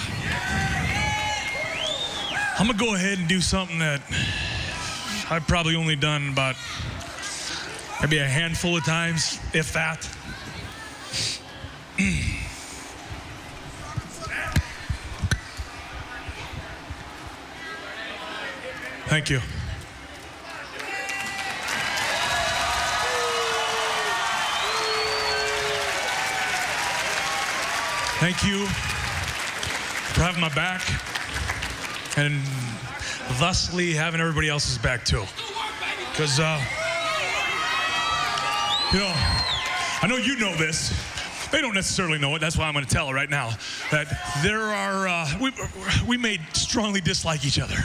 gonna go ahead and do something that I've probably only done about maybe a handful of times, if that. Thank you. Thank you for having my back and thusly having everybody else's back too. Because, you know, I know you know this. They don't necessarily know it. That's why I'm going to tell it right now. That there are, we may strongly dislike each other.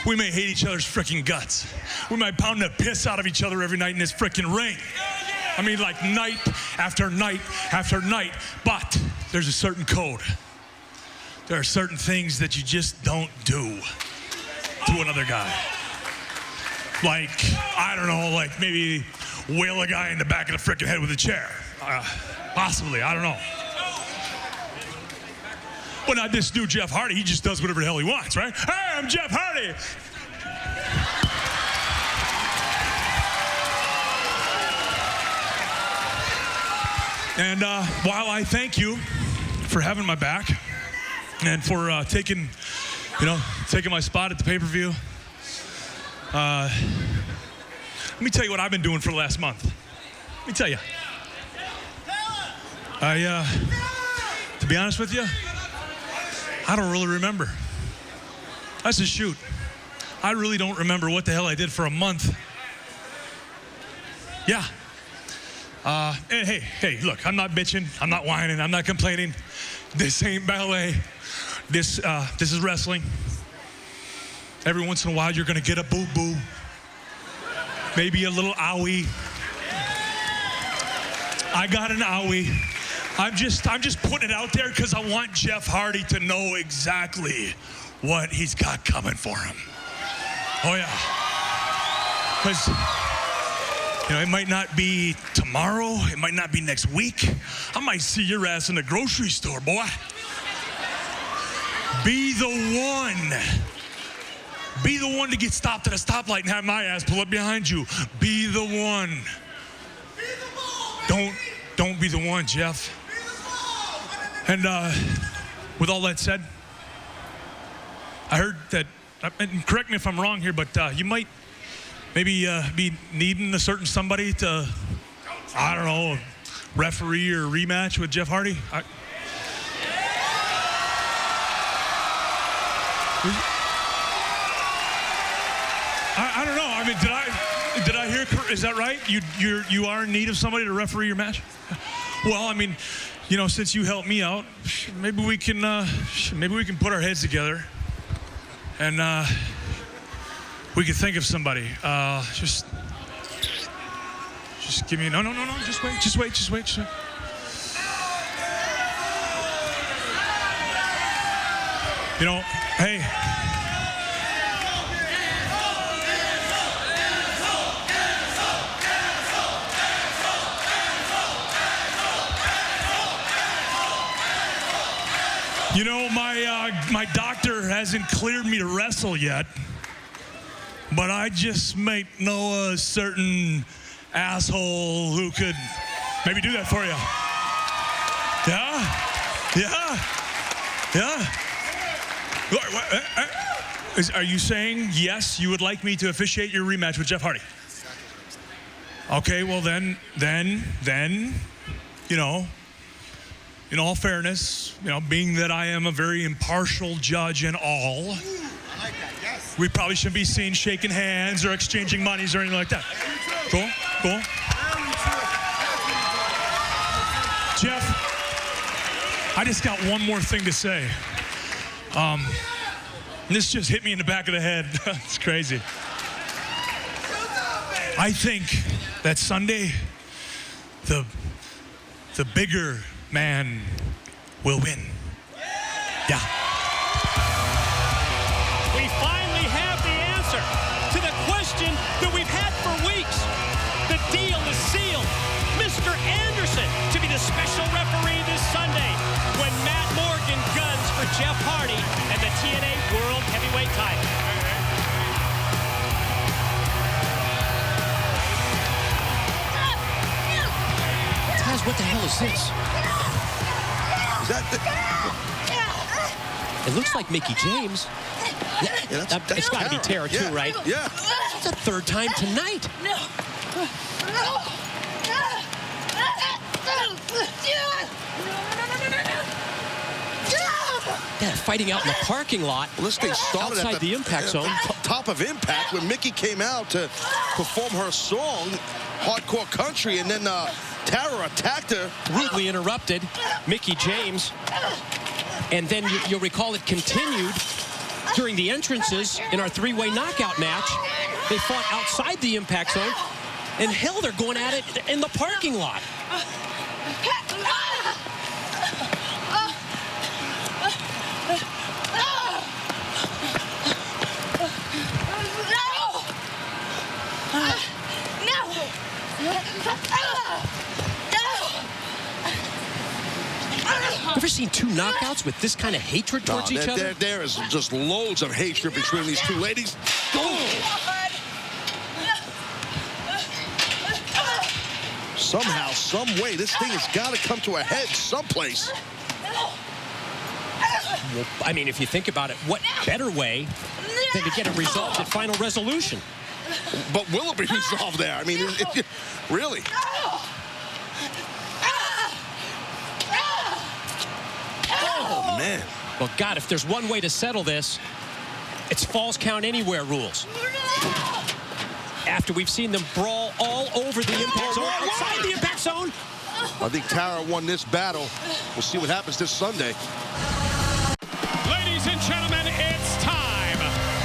We may hate each other's freaking guts. We might pound the piss out of each other every night in this freaking ring. I mean, like night after night after night. But there's a certain code. There are certain things that you just don't do to another guy. Like, I don't know, like maybe whale a guy in the back of the freaking head with a chair. Possibly, I don't know. But not this dude, Jeff Hardy. He just does whatever the hell he wants, right? Hey, I'm Jeff Hardy. And while I thank you for having my back and for taking my spot at the pay-per-view, let me tell you what I've been doing for the last month. Let me tell you. To be honest with you, I don't really remember. That's a shoot. I really don't remember what the hell I did for a month. Yeah. And hey, look, I'm not bitching. I'm not whining. I'm not complaining. This ain't ballet. This is wrestling. Every once in a while, you're going to get a boo-boo. Maybe a little owie. I got an owie. I'm just putting it out there because I want Jeff Hardy to know exactly what he's got coming for him. Oh, yeah. Because, it might not be tomorrow. It might not be next week. I might see your ass in the grocery store, boy. Be the one. Be the one to get stopped at a stoplight and have my ass pull up behind you. Be the one. Don't be the one, Jeff. And with all that said, I heard that, and correct me if I'm wrong here, but you might maybe be needing a certain somebody to, I don't know, referee or rematch with Jeff Hardy. I don't know. I mean, did I hear? Is that right? You are in need of somebody to referee your match? Well, I mean, since you helped me out, maybe we can put our heads together, and we can think of somebody. Just give me no. Just wait. Hey. my doctor hasn't cleared me to wrestle yet, but I just might know a certain asshole who could maybe do that for you. Yeah. Are you saying yes, you would like me to officiate your rematch with Jeff Hardy? Okay, well then, you know, in all fairness, you know, being that I am a very impartial judge and all, we probably shouldn't be seen shaking hands or exchanging monies or anything like that. Cool? Jeff, I just got one more thing to say. This just hit me in the back of the head. It's crazy. I think that Sunday, the bigger man will win. Yeah. We finally have the answer to the question that we've had for weeks. The deal is sealed. Mr. Anderson to be the special referee this Sunday when Matt Morgan guns for Jeff Hardy and the TNA World Heavyweight title. Taz, what the hell is this? Is that It looks like Mickie James. Yeah, It's got to be Tara, too, right? Yeah. It's the third time tonight. Yeah, fighting out in the parking lot. Well, this thing started outside at the Impact Zone. Top of Impact when Mickie came out to perform her song, Hardcore Country, and then Tara attacked her. Rudely interrupted Mickie James. And then you'll recall it continued during the entrances in our three-way knockout match. They fought outside the Impact Zone. And hell, they're going at it in the parking lot. Ever seen two knockouts with this kind of hatred towards each other? There is just loads of hatred between these two ladies. Somehow, some way, this thing has got to come to a head someplace. Well, I mean, if you think about it, what better way than to get it resolved at final resolution? But will it be resolved there? I mean, really? Oh, man. Well, God, if there's one way to settle this, it's Falls Count Anywhere rules. After we've seen them brawl all over the Impact Zone, outside the Impact Zone. I think Tara won this battle. We'll see what happens this Sunday. Ladies and gentlemen, it's time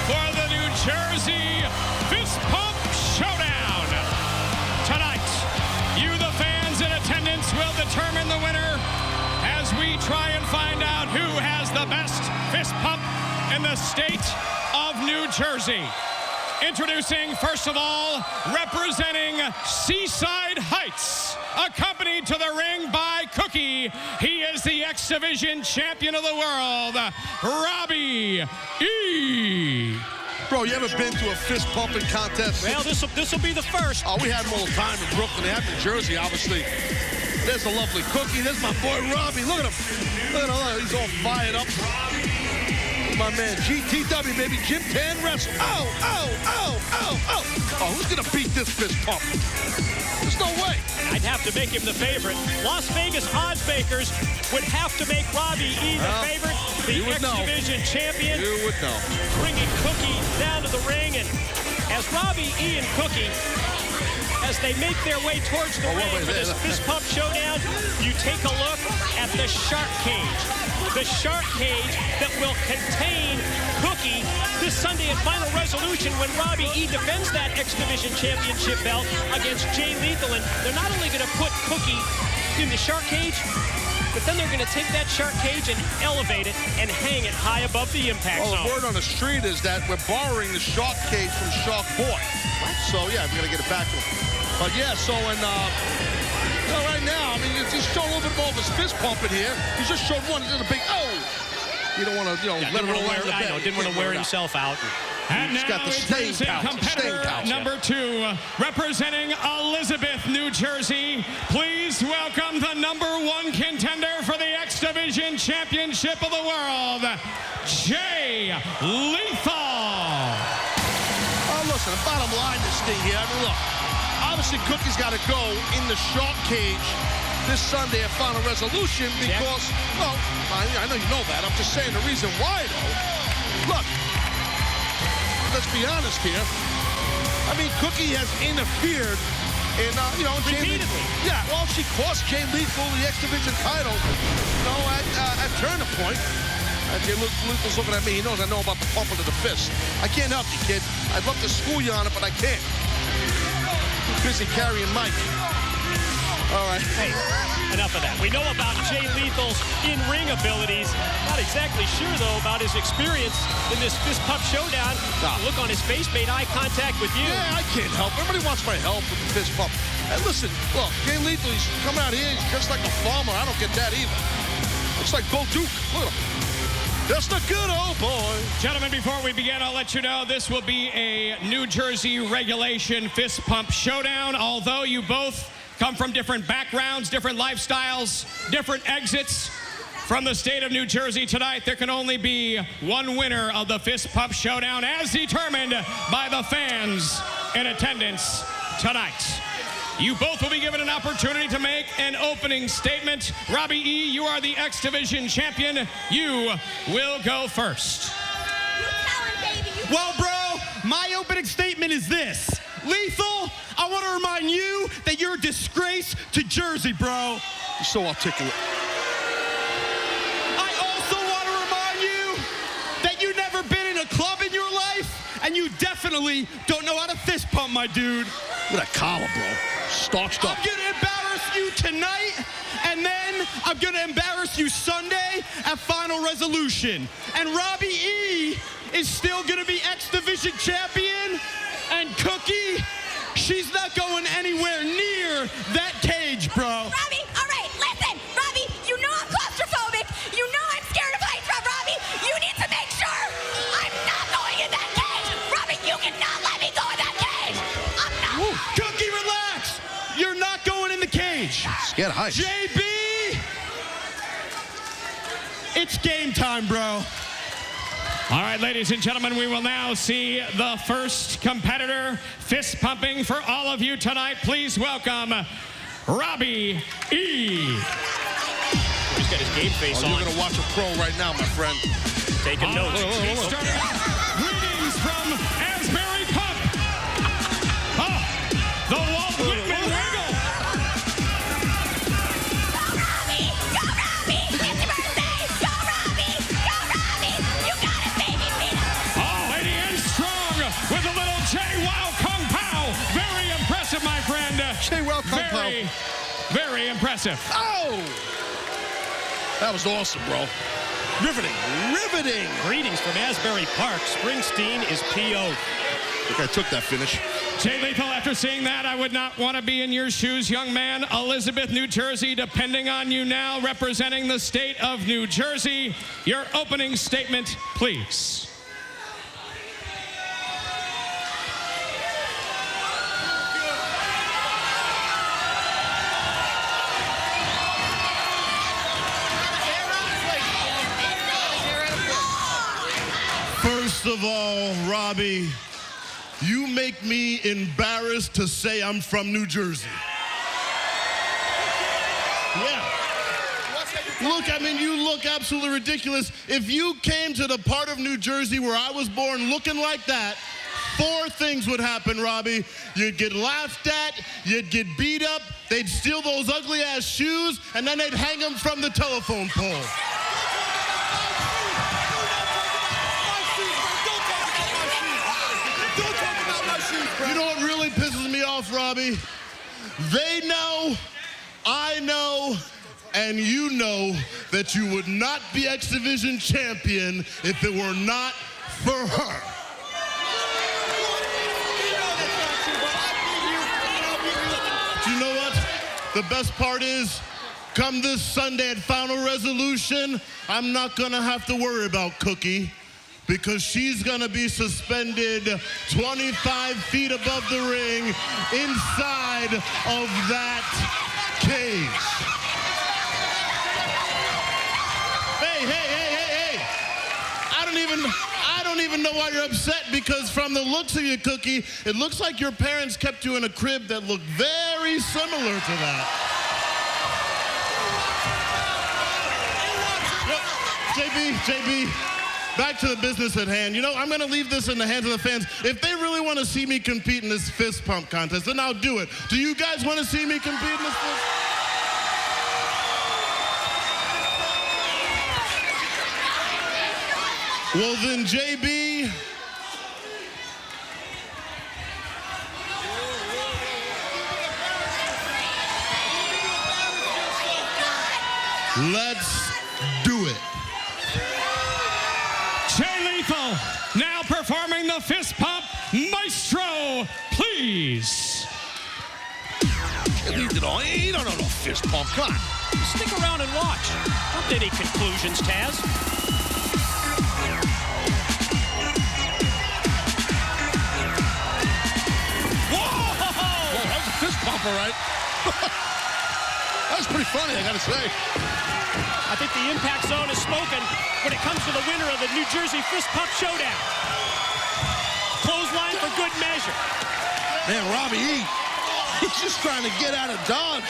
for the New Jersey Fist Pump Showdown. Tonight, you, the fans in attendance, will determine the winner as we try and find out who has the best fist pump in the state of New Jersey. Introducing, first of all, representing Seaside Heights, accompanied to the ring by Cookie. He is the X Division champion of the world, Robbie E. Bro, you ever been to a fist pumping contest? Well, this will be the first. Oh, we had them all the time in Brooklyn. They have New Jersey, obviously. There's a lovely Cookie. There's my boy Robbie. Look at him. Look at him. He's all fired up. My man, GTW, baby, Gym Tan Wrestle. Oh, who's going to beat this fist pump? There's no way. I'd have to make him the favorite. Las Vegas odds makers would have to make Robbie E the favorite, the X Division champion. You would know. Bringing Cookie down to the ring, and as Robbie E and Cookie, as they make their way towards the ring for this fist pump showdown, you take a look at the shark cage. The shark cage that will contain Cookie this Sunday at Final Resolution when Robbie E defends that X Division championship belt against Jay Lethal. And they're not only going to put Cookie in the shark cage, but then they're going to take that shark cage and elevate it and hang it high above the Impact Zone. Well, the word on the street is that we're borrowing the shark cage from Shark Boy. So, yeah, we're going to get it back to him. But, yeah, so right now, I mean, he's showing a little bit more of his fist pump in here. He just showed one. He did a big, You don't want to, let him roll around the bed. Didn't want to wear himself out. And He's now got the staying introducing power. competitor number 2, representing Elizabeth, New Jersey. Please welcome the number 1 contender for the X Division Championship of the World, Jay Lethal. Oh, listen, the bottom line this thing here, I mean, look, obviously Cookie's got to go in the shark cage this Sunday at Final Resolution because, well, I know you know that. I'm just saying the reason why, though. Look, let's be honest here. I mean, Cookie has interfered in, repeatedly. Yeah, well, she cost Jay Lethal the X Division title, at Turner Point. Jay Lethal's looking at me. He knows I know about the pumping of the fist. I can't help you, kid. I'd love to school you on it, but I can't. Too busy carrying Mike. All right. Hey, enough of that. We know about Jay Lethal's in-ring abilities. Not exactly sure, though, about his experience in this fist pump showdown. The look on his face made eye contact with you. Yeah, I can't help. Everybody wants my help with the fist pump. And listen, look, Jay Lethal, he's coming out here, he's just like a farmer. I don't get that either. Looks like Bo Duke. Look at him. Just a good old boy. Gentlemen, before we begin, I'll let you know this will be a New Jersey regulation fist pump showdown. Although you both come from different backgrounds, different lifestyles, different exits from the state of New Jersey tonight, there can only be one winner of the fist pump showdown as determined by the fans in attendance tonight. You both will be given an opportunity to make an opening statement. Robbie E., you are the X Division champion. You will go first. Well, bro, my opening statement is this. Lethal, I want to remind you that you're a disgrace to Jersey, bro. You're so articulate. I also want to remind you that you've never been in a club in your life, and you definitely don't know how to fist pump, my dude. Look at that collar, bro. Starched up. I'm going to embarrass you tonight, and then I'm going to embarrass you Sunday at Final Resolution. And Robbie E. is still going to be X Division champion, and Cookie, she's not going anywhere near that cage, bro. Robbie, all right, listen. Robbie, you know I'm claustrophobic. You know I'm scared of heights, Robbie. You need to make sure I'm not going in that cage. Robbie, you cannot let me go in that cage. I'm not. Ooh, Cookie, relax. You're not going in the cage. Scared of heights. JB, it's game time, bro. All right, ladies and gentlemen, we will now see the first competitor fist pumping for all of you tonight. Please welcome Robbie E. He's got his game face on. You're going to watch a pro right now, my friend. Taking notes. Greetings from Asbury Pump. The Walt Whitman Wiggle. With a little J-Wow Kung Pao. Very impressive, my friend. J-Wow Kung Pao. Very impressive. Oh! That was awesome, bro. Riveting. Riveting. Greetings from Asbury Park. Springsteen is P.O. I think I took that finish. Jay Lethal, after seeing that, I would not want to be in your shoes, young man. Elizabeth, New Jersey, depending on you now, representing the state of New Jersey. Your opening statement, please. First of all, Robbie, you make me embarrassed to say I'm from New Jersey. Yeah. Look, I mean, you look absolutely ridiculous. If you came to the part of New Jersey where I was born looking like that, 4 things would happen, Robbie. You'd get laughed at, you'd get beat up, they'd steal those ugly-ass shoes, and then they'd hang them from the telephone pole. You know what really pisses me off, Robbie? They know, I know, and you know that you would not be X Division champion if it were not for her. Do you know what? The best part is, come this Sunday at Final Resolution, I'm not going to have to worry about Cookie because she's going to be suspended 25 feet above the ring inside of that cage. Hey. I don't even know why you're upset, because from the looks of you, Cookie, it looks like your parents kept you in a crib that looked very similar to that. JB, back to the business at hand. You know, I'm going to leave this in the hands of the fans. If they really want to see me compete in this fist pump contest, then I'll do it. Do you guys want to see me compete in this fist? Well, then, JB, let's do it. Jay Lethal now performing the fist pump. Maestro, please. You don't know no fist pump. Come on. Stick around and watch. Don't any conclusions, Taz. Whoa, that was a fist pump, all right. That was pretty funny, I gotta say. I think the Impact Zone has spoken when it comes to the winner of the New Jersey Fist Pump Showdown. Clothesline for good measure. Man, Robbie E, he's just trying to get out of Dodge.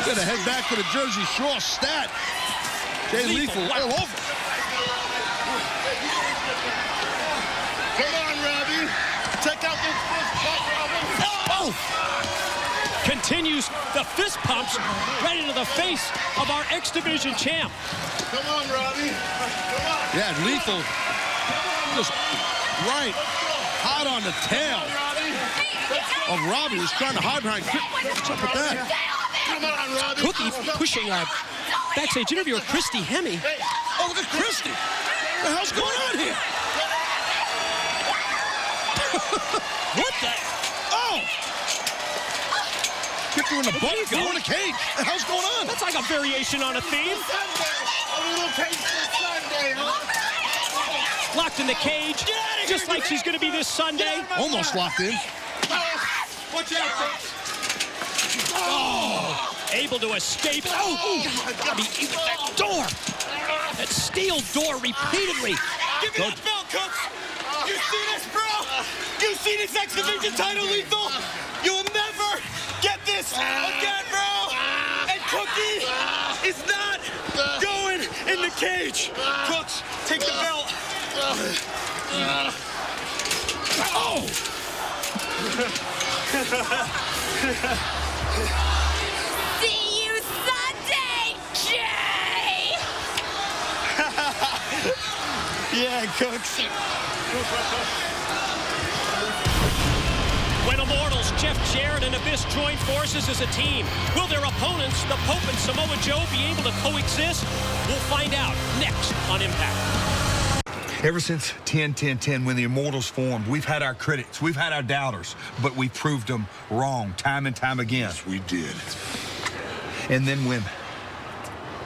Gonna head back to the Jersey Shore stat. Jay Lethal all over. Come on, Robbie. Check out this fist pump, Robbie. Continues the fist pumps right into the face of our X Division champ. Come on, Robbie. Come on. Yeah, Lethal just right hot on the tail of Robbie, who's trying to hide behind. What's up with that? Come on, Robbie. Cookie pushing a backstage interview with Christy Hemme. Oh, look at Christy. What the hell's going on here? What the? Oh! Kicked her in the butt, threw her in a cage. What the hell's going on? That's like a variation on a theme. A little taste of Sunday, huh? Locked in the cage, just like she's going to be this Sunday. Almost locked in. Watch out, Oh! Able to escape. Oh! God, that door. That steel door repeatedly. Give me that belt, Cooks. You see this, bro? You see this X Division title, Lethal? You will never get this again, bro. And Cookie is not going in the cage. Cooks, take the belt. Oh! See you Sunday, Jay! Yeah, Cooks. When Immortals, Jeff Jarrett and Abyss join forces as a team, will their opponents, the Pope and Samoa Joe, be able to coexist? We'll find out next on Impact. Ever since 10-10-10, when the Immortals formed, we've had our critics, we've had our doubters, but we proved them wrong time and time again. Yes, we did. And then when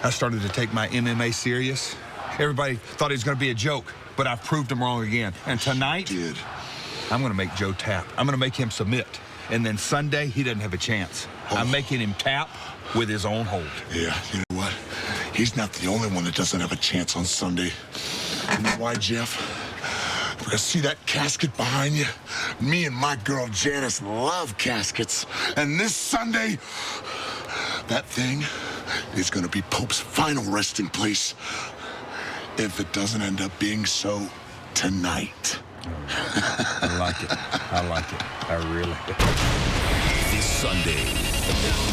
I started to take my MMA serious, everybody thought it was going to be a joke, but I've proved them wrong again. And tonight, I'm going to make Joe tap. I'm going to make him submit. And then Sunday, he doesn't have a chance. I'm making him tap with his own hold. Yeah, you know what? He's not the only one that doesn't have a chance on Sunday. You know why, Jeff? Because see that casket behind you? Me and my girl Janice love caskets. And this Sunday, that thing is going to be Pope's final resting place. If it doesn't end up being so tonight. I like it. I like it. I really do. This Sunday.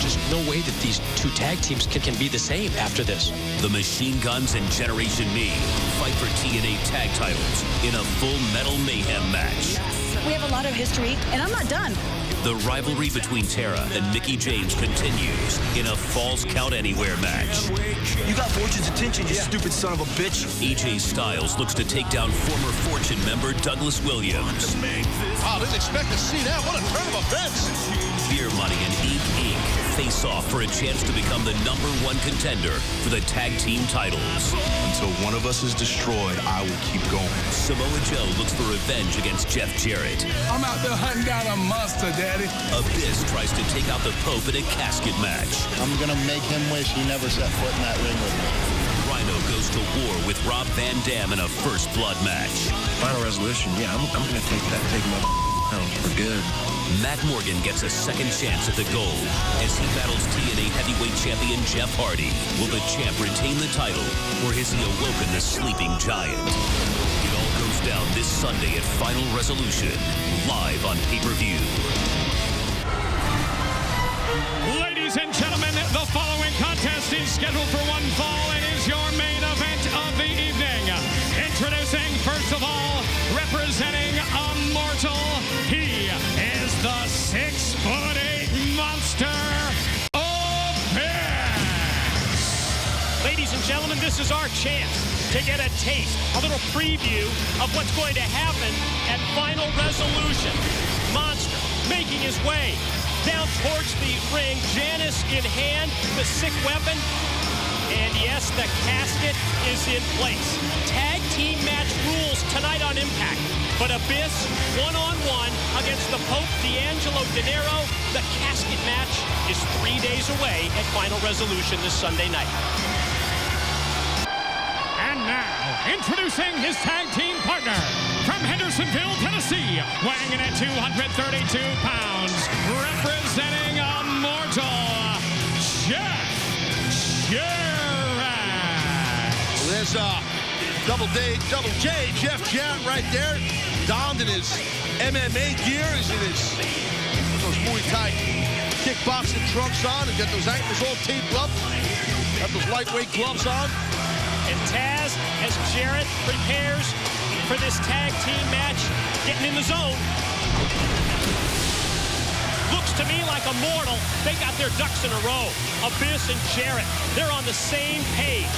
Just no way that these two tag teams can be the same after this. The Machine Guns and Generation Me fight for TNA tag titles in a full Metal Mayhem match. We have a lot of history, and I'm not done. The rivalry between Tara and Mickie James continues in a Falls Count Anywhere match. You got Fortune's attention, you stupid son of a bitch. AJ Styles looks to take down former Fortune member Douglas Williams. Wow, didn't expect to see that. What a turn of events. Beer Money and Ink Inc. face off for a chance to become the #1 contender for the tag team titles. Until one of us is destroyed, I will keep going. Samoa Joe looks for revenge against Jeff Jarrett. I'm out there hunting down a monster, Daddy. Abyss tries to take out the Pope in a casket match. I'm going to make him wish he never set foot in that ring with me. Rhino goes to war with Rob Van Dam in a First Blood match. Final Resolution, yeah, I'm going to take my down for good. Matt Morgan gets a second chance at the gold as he battles TNA Heavyweight Champion Jeff Hardy. Will the champ retain the title, or has he awoken the sleeping giant? It all goes down this Sunday at Final Resolution, live on pay-per-view. Ladies and gentlemen, the following contest is scheduled for one fall and is your main event of the evening. Introducing, first of all, representing Immortal, he is the 6'8" monster, Abyss. Ladies and gentlemen, this is our chance to get a taste, a little preview of what's going to happen at Final Resolution. Monster making his way down towards the ring, Janice in hand, the sick weapon. And yes, the casket is in place. Tag team match rules tonight on Impact. But Abyss, one-on-one against the Pope D'Angelo Dinero. The casket match is 3 days away at Final Resolution this Sunday night. And now, introducing his tag team partner from Hendersonville, Tennessee, weighing in at 232 pounds, representing Immortal, Jeff Jarrett. There's Double J, Jeff Jarrett right there, donned in his MMA gear. He's in those Muay Thai kickboxing trunks on, and got those ankles all taped up. Got those lightweight gloves on. And Taz, as Jarrett prepares for this tag team match, getting in the zone. Looks to me like Immortal, they got their ducks in a row. Abyss and Jarrett, they're on the same page.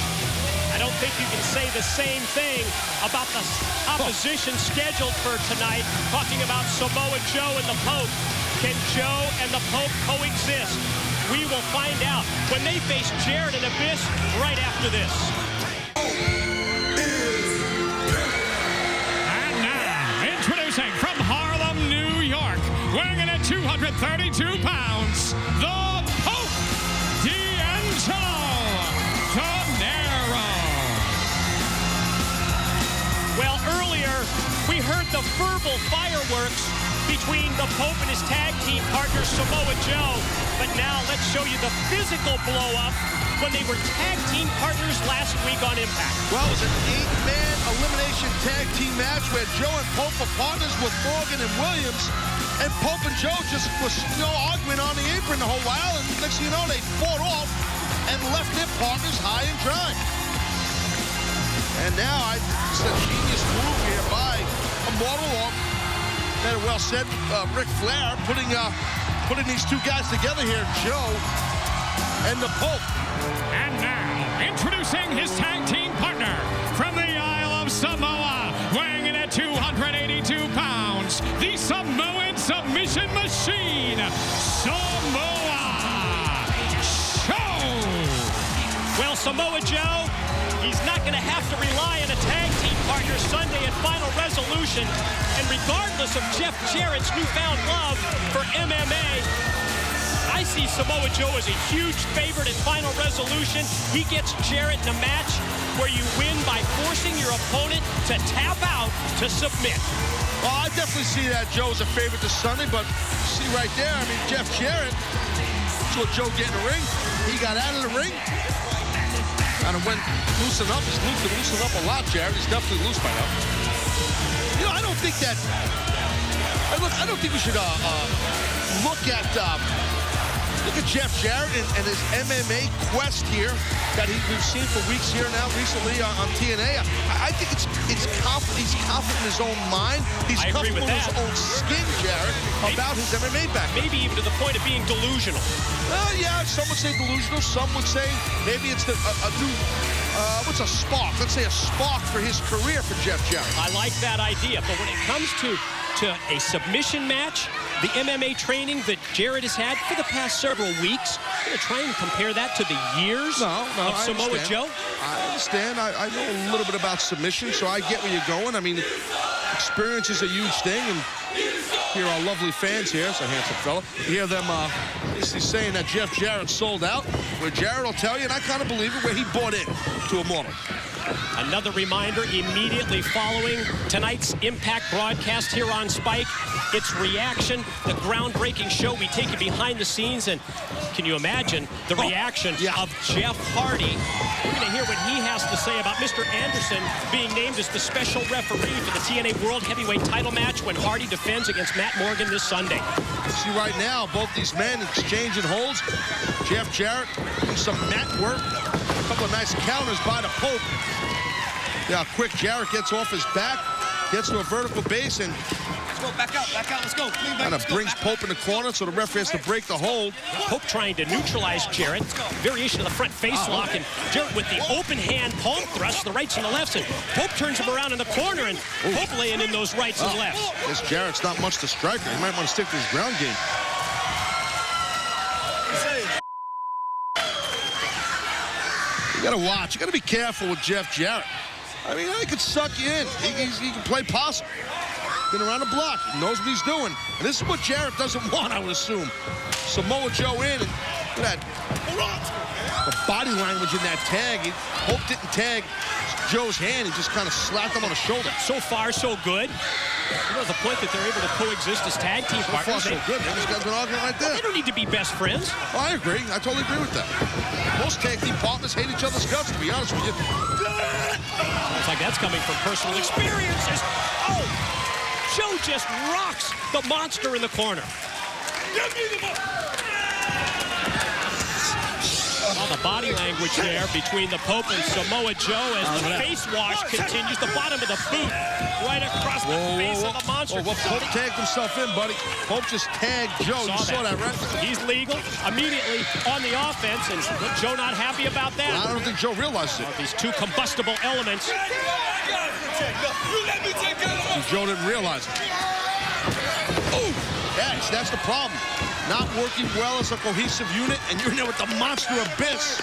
I don't think you can say the same thing about the opposition scheduled for tonight, talking about Samoa Joe and the Pope. Can Joe and the Pope coexist? We will find out when they face Jarrett and Abyss right after this. And now, introducing from Harlem, New York, weighing in at 232 pounds, the Pope D'Angelo Dinero. Well, earlier, we heard the verbal fireworks between the Pope and his tag team partner, Samoa Joe. But now, let's show you the physical blow-up when they were tag team partners last week on Impact. Well, it was an 8-man elimination tag team match where Joe and Pope were partners with Morgan and Williams. And Pope and Joe just was, arguing on the apron the whole while. And next thing you know, they fought off and left their partners high and dry. And now, it's a genius move here by Immortal, or better well said, Ric Flair, putting these two guys together here, Joe and the Pope. And now, introducing his tag team partner from the Isle of Samoa, weighing in at 282 pounds, the Samoan submission machine, Samoa Joe. Well, Samoa Joe, he's not going to have to rely on a tag team partner Sunday at Final Resolution. And regardless of Jeff Jarrett's newfound love for MMA, I see Samoa Joe as a huge favorite in Final Resolution. He gets Jarrett in a match where you win by forcing your opponent to tap out to submit. Well, I definitely see that Joe's a favorite this Sunday, but see right there, I mean, Jeff Jarrett saw Joe get in the ring. He got out of the ring. Kind of went loosen up. He's loosened up a lot, Jarrett. He's definitely loose by now. I don't think that. I don't think we should look at Jeff Jarrett and his MMA quest here that we've seen for weeks here now recently on TNA. I think it's confident. He's confident in his own mind. He's comfortable in his own skin, Jarrett, about his MMA background. Maybe even to the point of being delusional. Yeah, some would say delusional. Some would say maybe it's a new, what's a spark? Let's say a spark for his career for Jeff Jarrett. I like that idea, but when it comes to a submission match, the MMA training that Jarrett has had for the past several weeks, going to try and compare that to the years of Samoa Joe? I understand. I know a little bit about submission, so I get where you're going. I mean, experience is a huge thing, and here are our lovely fans here. It's a handsome fella. You hear them basically saying that Jeff Jarrett sold out, where Jarrett will tell you, and I kind of believe it, where he bought in to Immortal. Another reminder immediately following tonight's Impact broadcast here on Spike. It's Reaction, the groundbreaking show. We take you behind the scenes, and can you imagine the reaction of Jeff Hardy? We're going to hear what he has to say about Mr. Anderson being named as the special referee for the TNA World Heavyweight title match when Hardy defends against Matt Morgan this Sunday. See right now, both these men exchanging holds. Jeff Jarrett doing some mat work. A couple of nice counters by the Pope. Yeah, quick Jarrett gets off his back, gets to a vertical base, and let's go, back out, let's go. Kind of brings Pope in the corner, so the referee has to break the hold. Pope trying to neutralize Jarrett. Variation of the front face lock, and Jarrett with the open hand palm thrust, the rights and the lefts, and Pope turns him around in the corner, and Pope laying in those rights and lefts. This Jarrett's not much to striker. He might want to stick to his ground game. You gotta watch. You gotta be careful with Jeff Jarrett. I mean, he could suck you in. He can play possum. Been around the block. He knows what he's doing. And this is what Jarrett doesn't want, I would assume. Samoa Joe in, and look at that. The body language in that tag. Hope didn't tag Joe's hand. He just kind of slapped him on the shoulder. So far, so good. You know, the point that they're able to coexist as tag team partners. So far, so good. These guys been arguing right there. They don't need to be best friends. Oh, I agree. I totally agree with that. Most tag team partners hate each other's guts, to be honest with you. Sounds like that's coming from personal experiences. Oh! Joe just rocks the monster in the corner. Give me the ball. Oh, the body language there between the Pope and Samoa Joe as the face wash continues. The bottom of the boot right across the face of the monster. Well, Pope tagged himself in, buddy. Pope just tagged Joe. You saw that, right? He's legal immediately on the offense, and Joe not happy about that. Well, I don't think Joe realized it. These two combustible elements. Joe didn't realize it. Oh, that's the problem. Not working well as a cohesive unit, and you're in there with the monster abyss.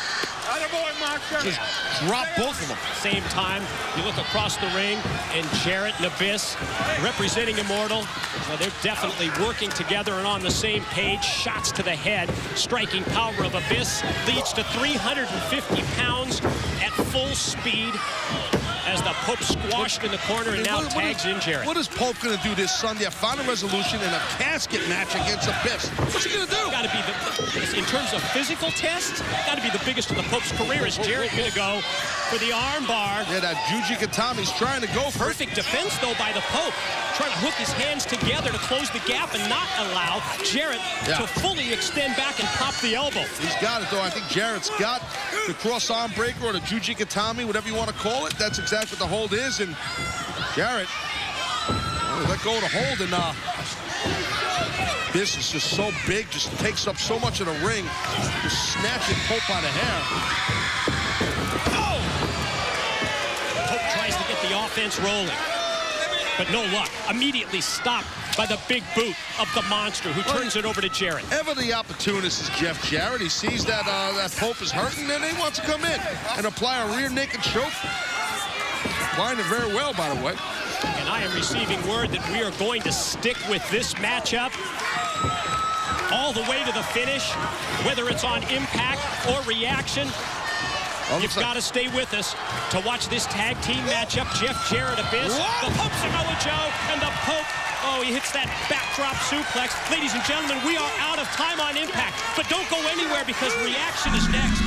Just drop both of them. Same time, you look across the ring, and Jarrett and Abyss representing Immortal. Well, they're definitely working together and on the same page. Shots to the head. Striking power of Abyss leads to 350 pounds at full speed as the Pope squashed in the corner and now tags in Jarrett. What is Pope going to do this Sunday? I found a resolution in a casket match against Abyss. What's he going to do? Got to be in terms of physical test, got to be the biggest of the Pope's career. Is Jarrett going to go for the arm bar? Yeah, that Juji Katami's trying to go for perfect defense, though, by the Pope. Trying to hook his hands together to close the gap and not allow Jarrett to fully extend back and pop the elbow. He's got it, though. I think Jarrett's got the cross arm breaker or the Juji Katami, whatever you want to call it. That's exactly what the hold is, and Jarrett let go of the hold, and this is just so big, just takes up so much of the ring, just snatching Pope by the hair. Oh! Pope tries to get the offense rolling, but no luck. Immediately stopped by the big boot of the monster, who turns it over to Jarrett. Ever the opportunist is Jeff Jarrett. He sees that that Pope is hurting, and he wants to come in and apply a rear naked choke. Applying it very well, by the way. And I am receiving word that we are going to stick with this matchup all the way to the finish, whether it's on Impact or Reaction. You've got to stay with us to watch this tag team matchup. Jeff Jarrett, Abyss, the Pope Samoa Joe, and the Pope. Oh, he hits that backdrop suplex. Ladies and gentlemen, we are out of time on Impact. But don't go anywhere because Reaction is next.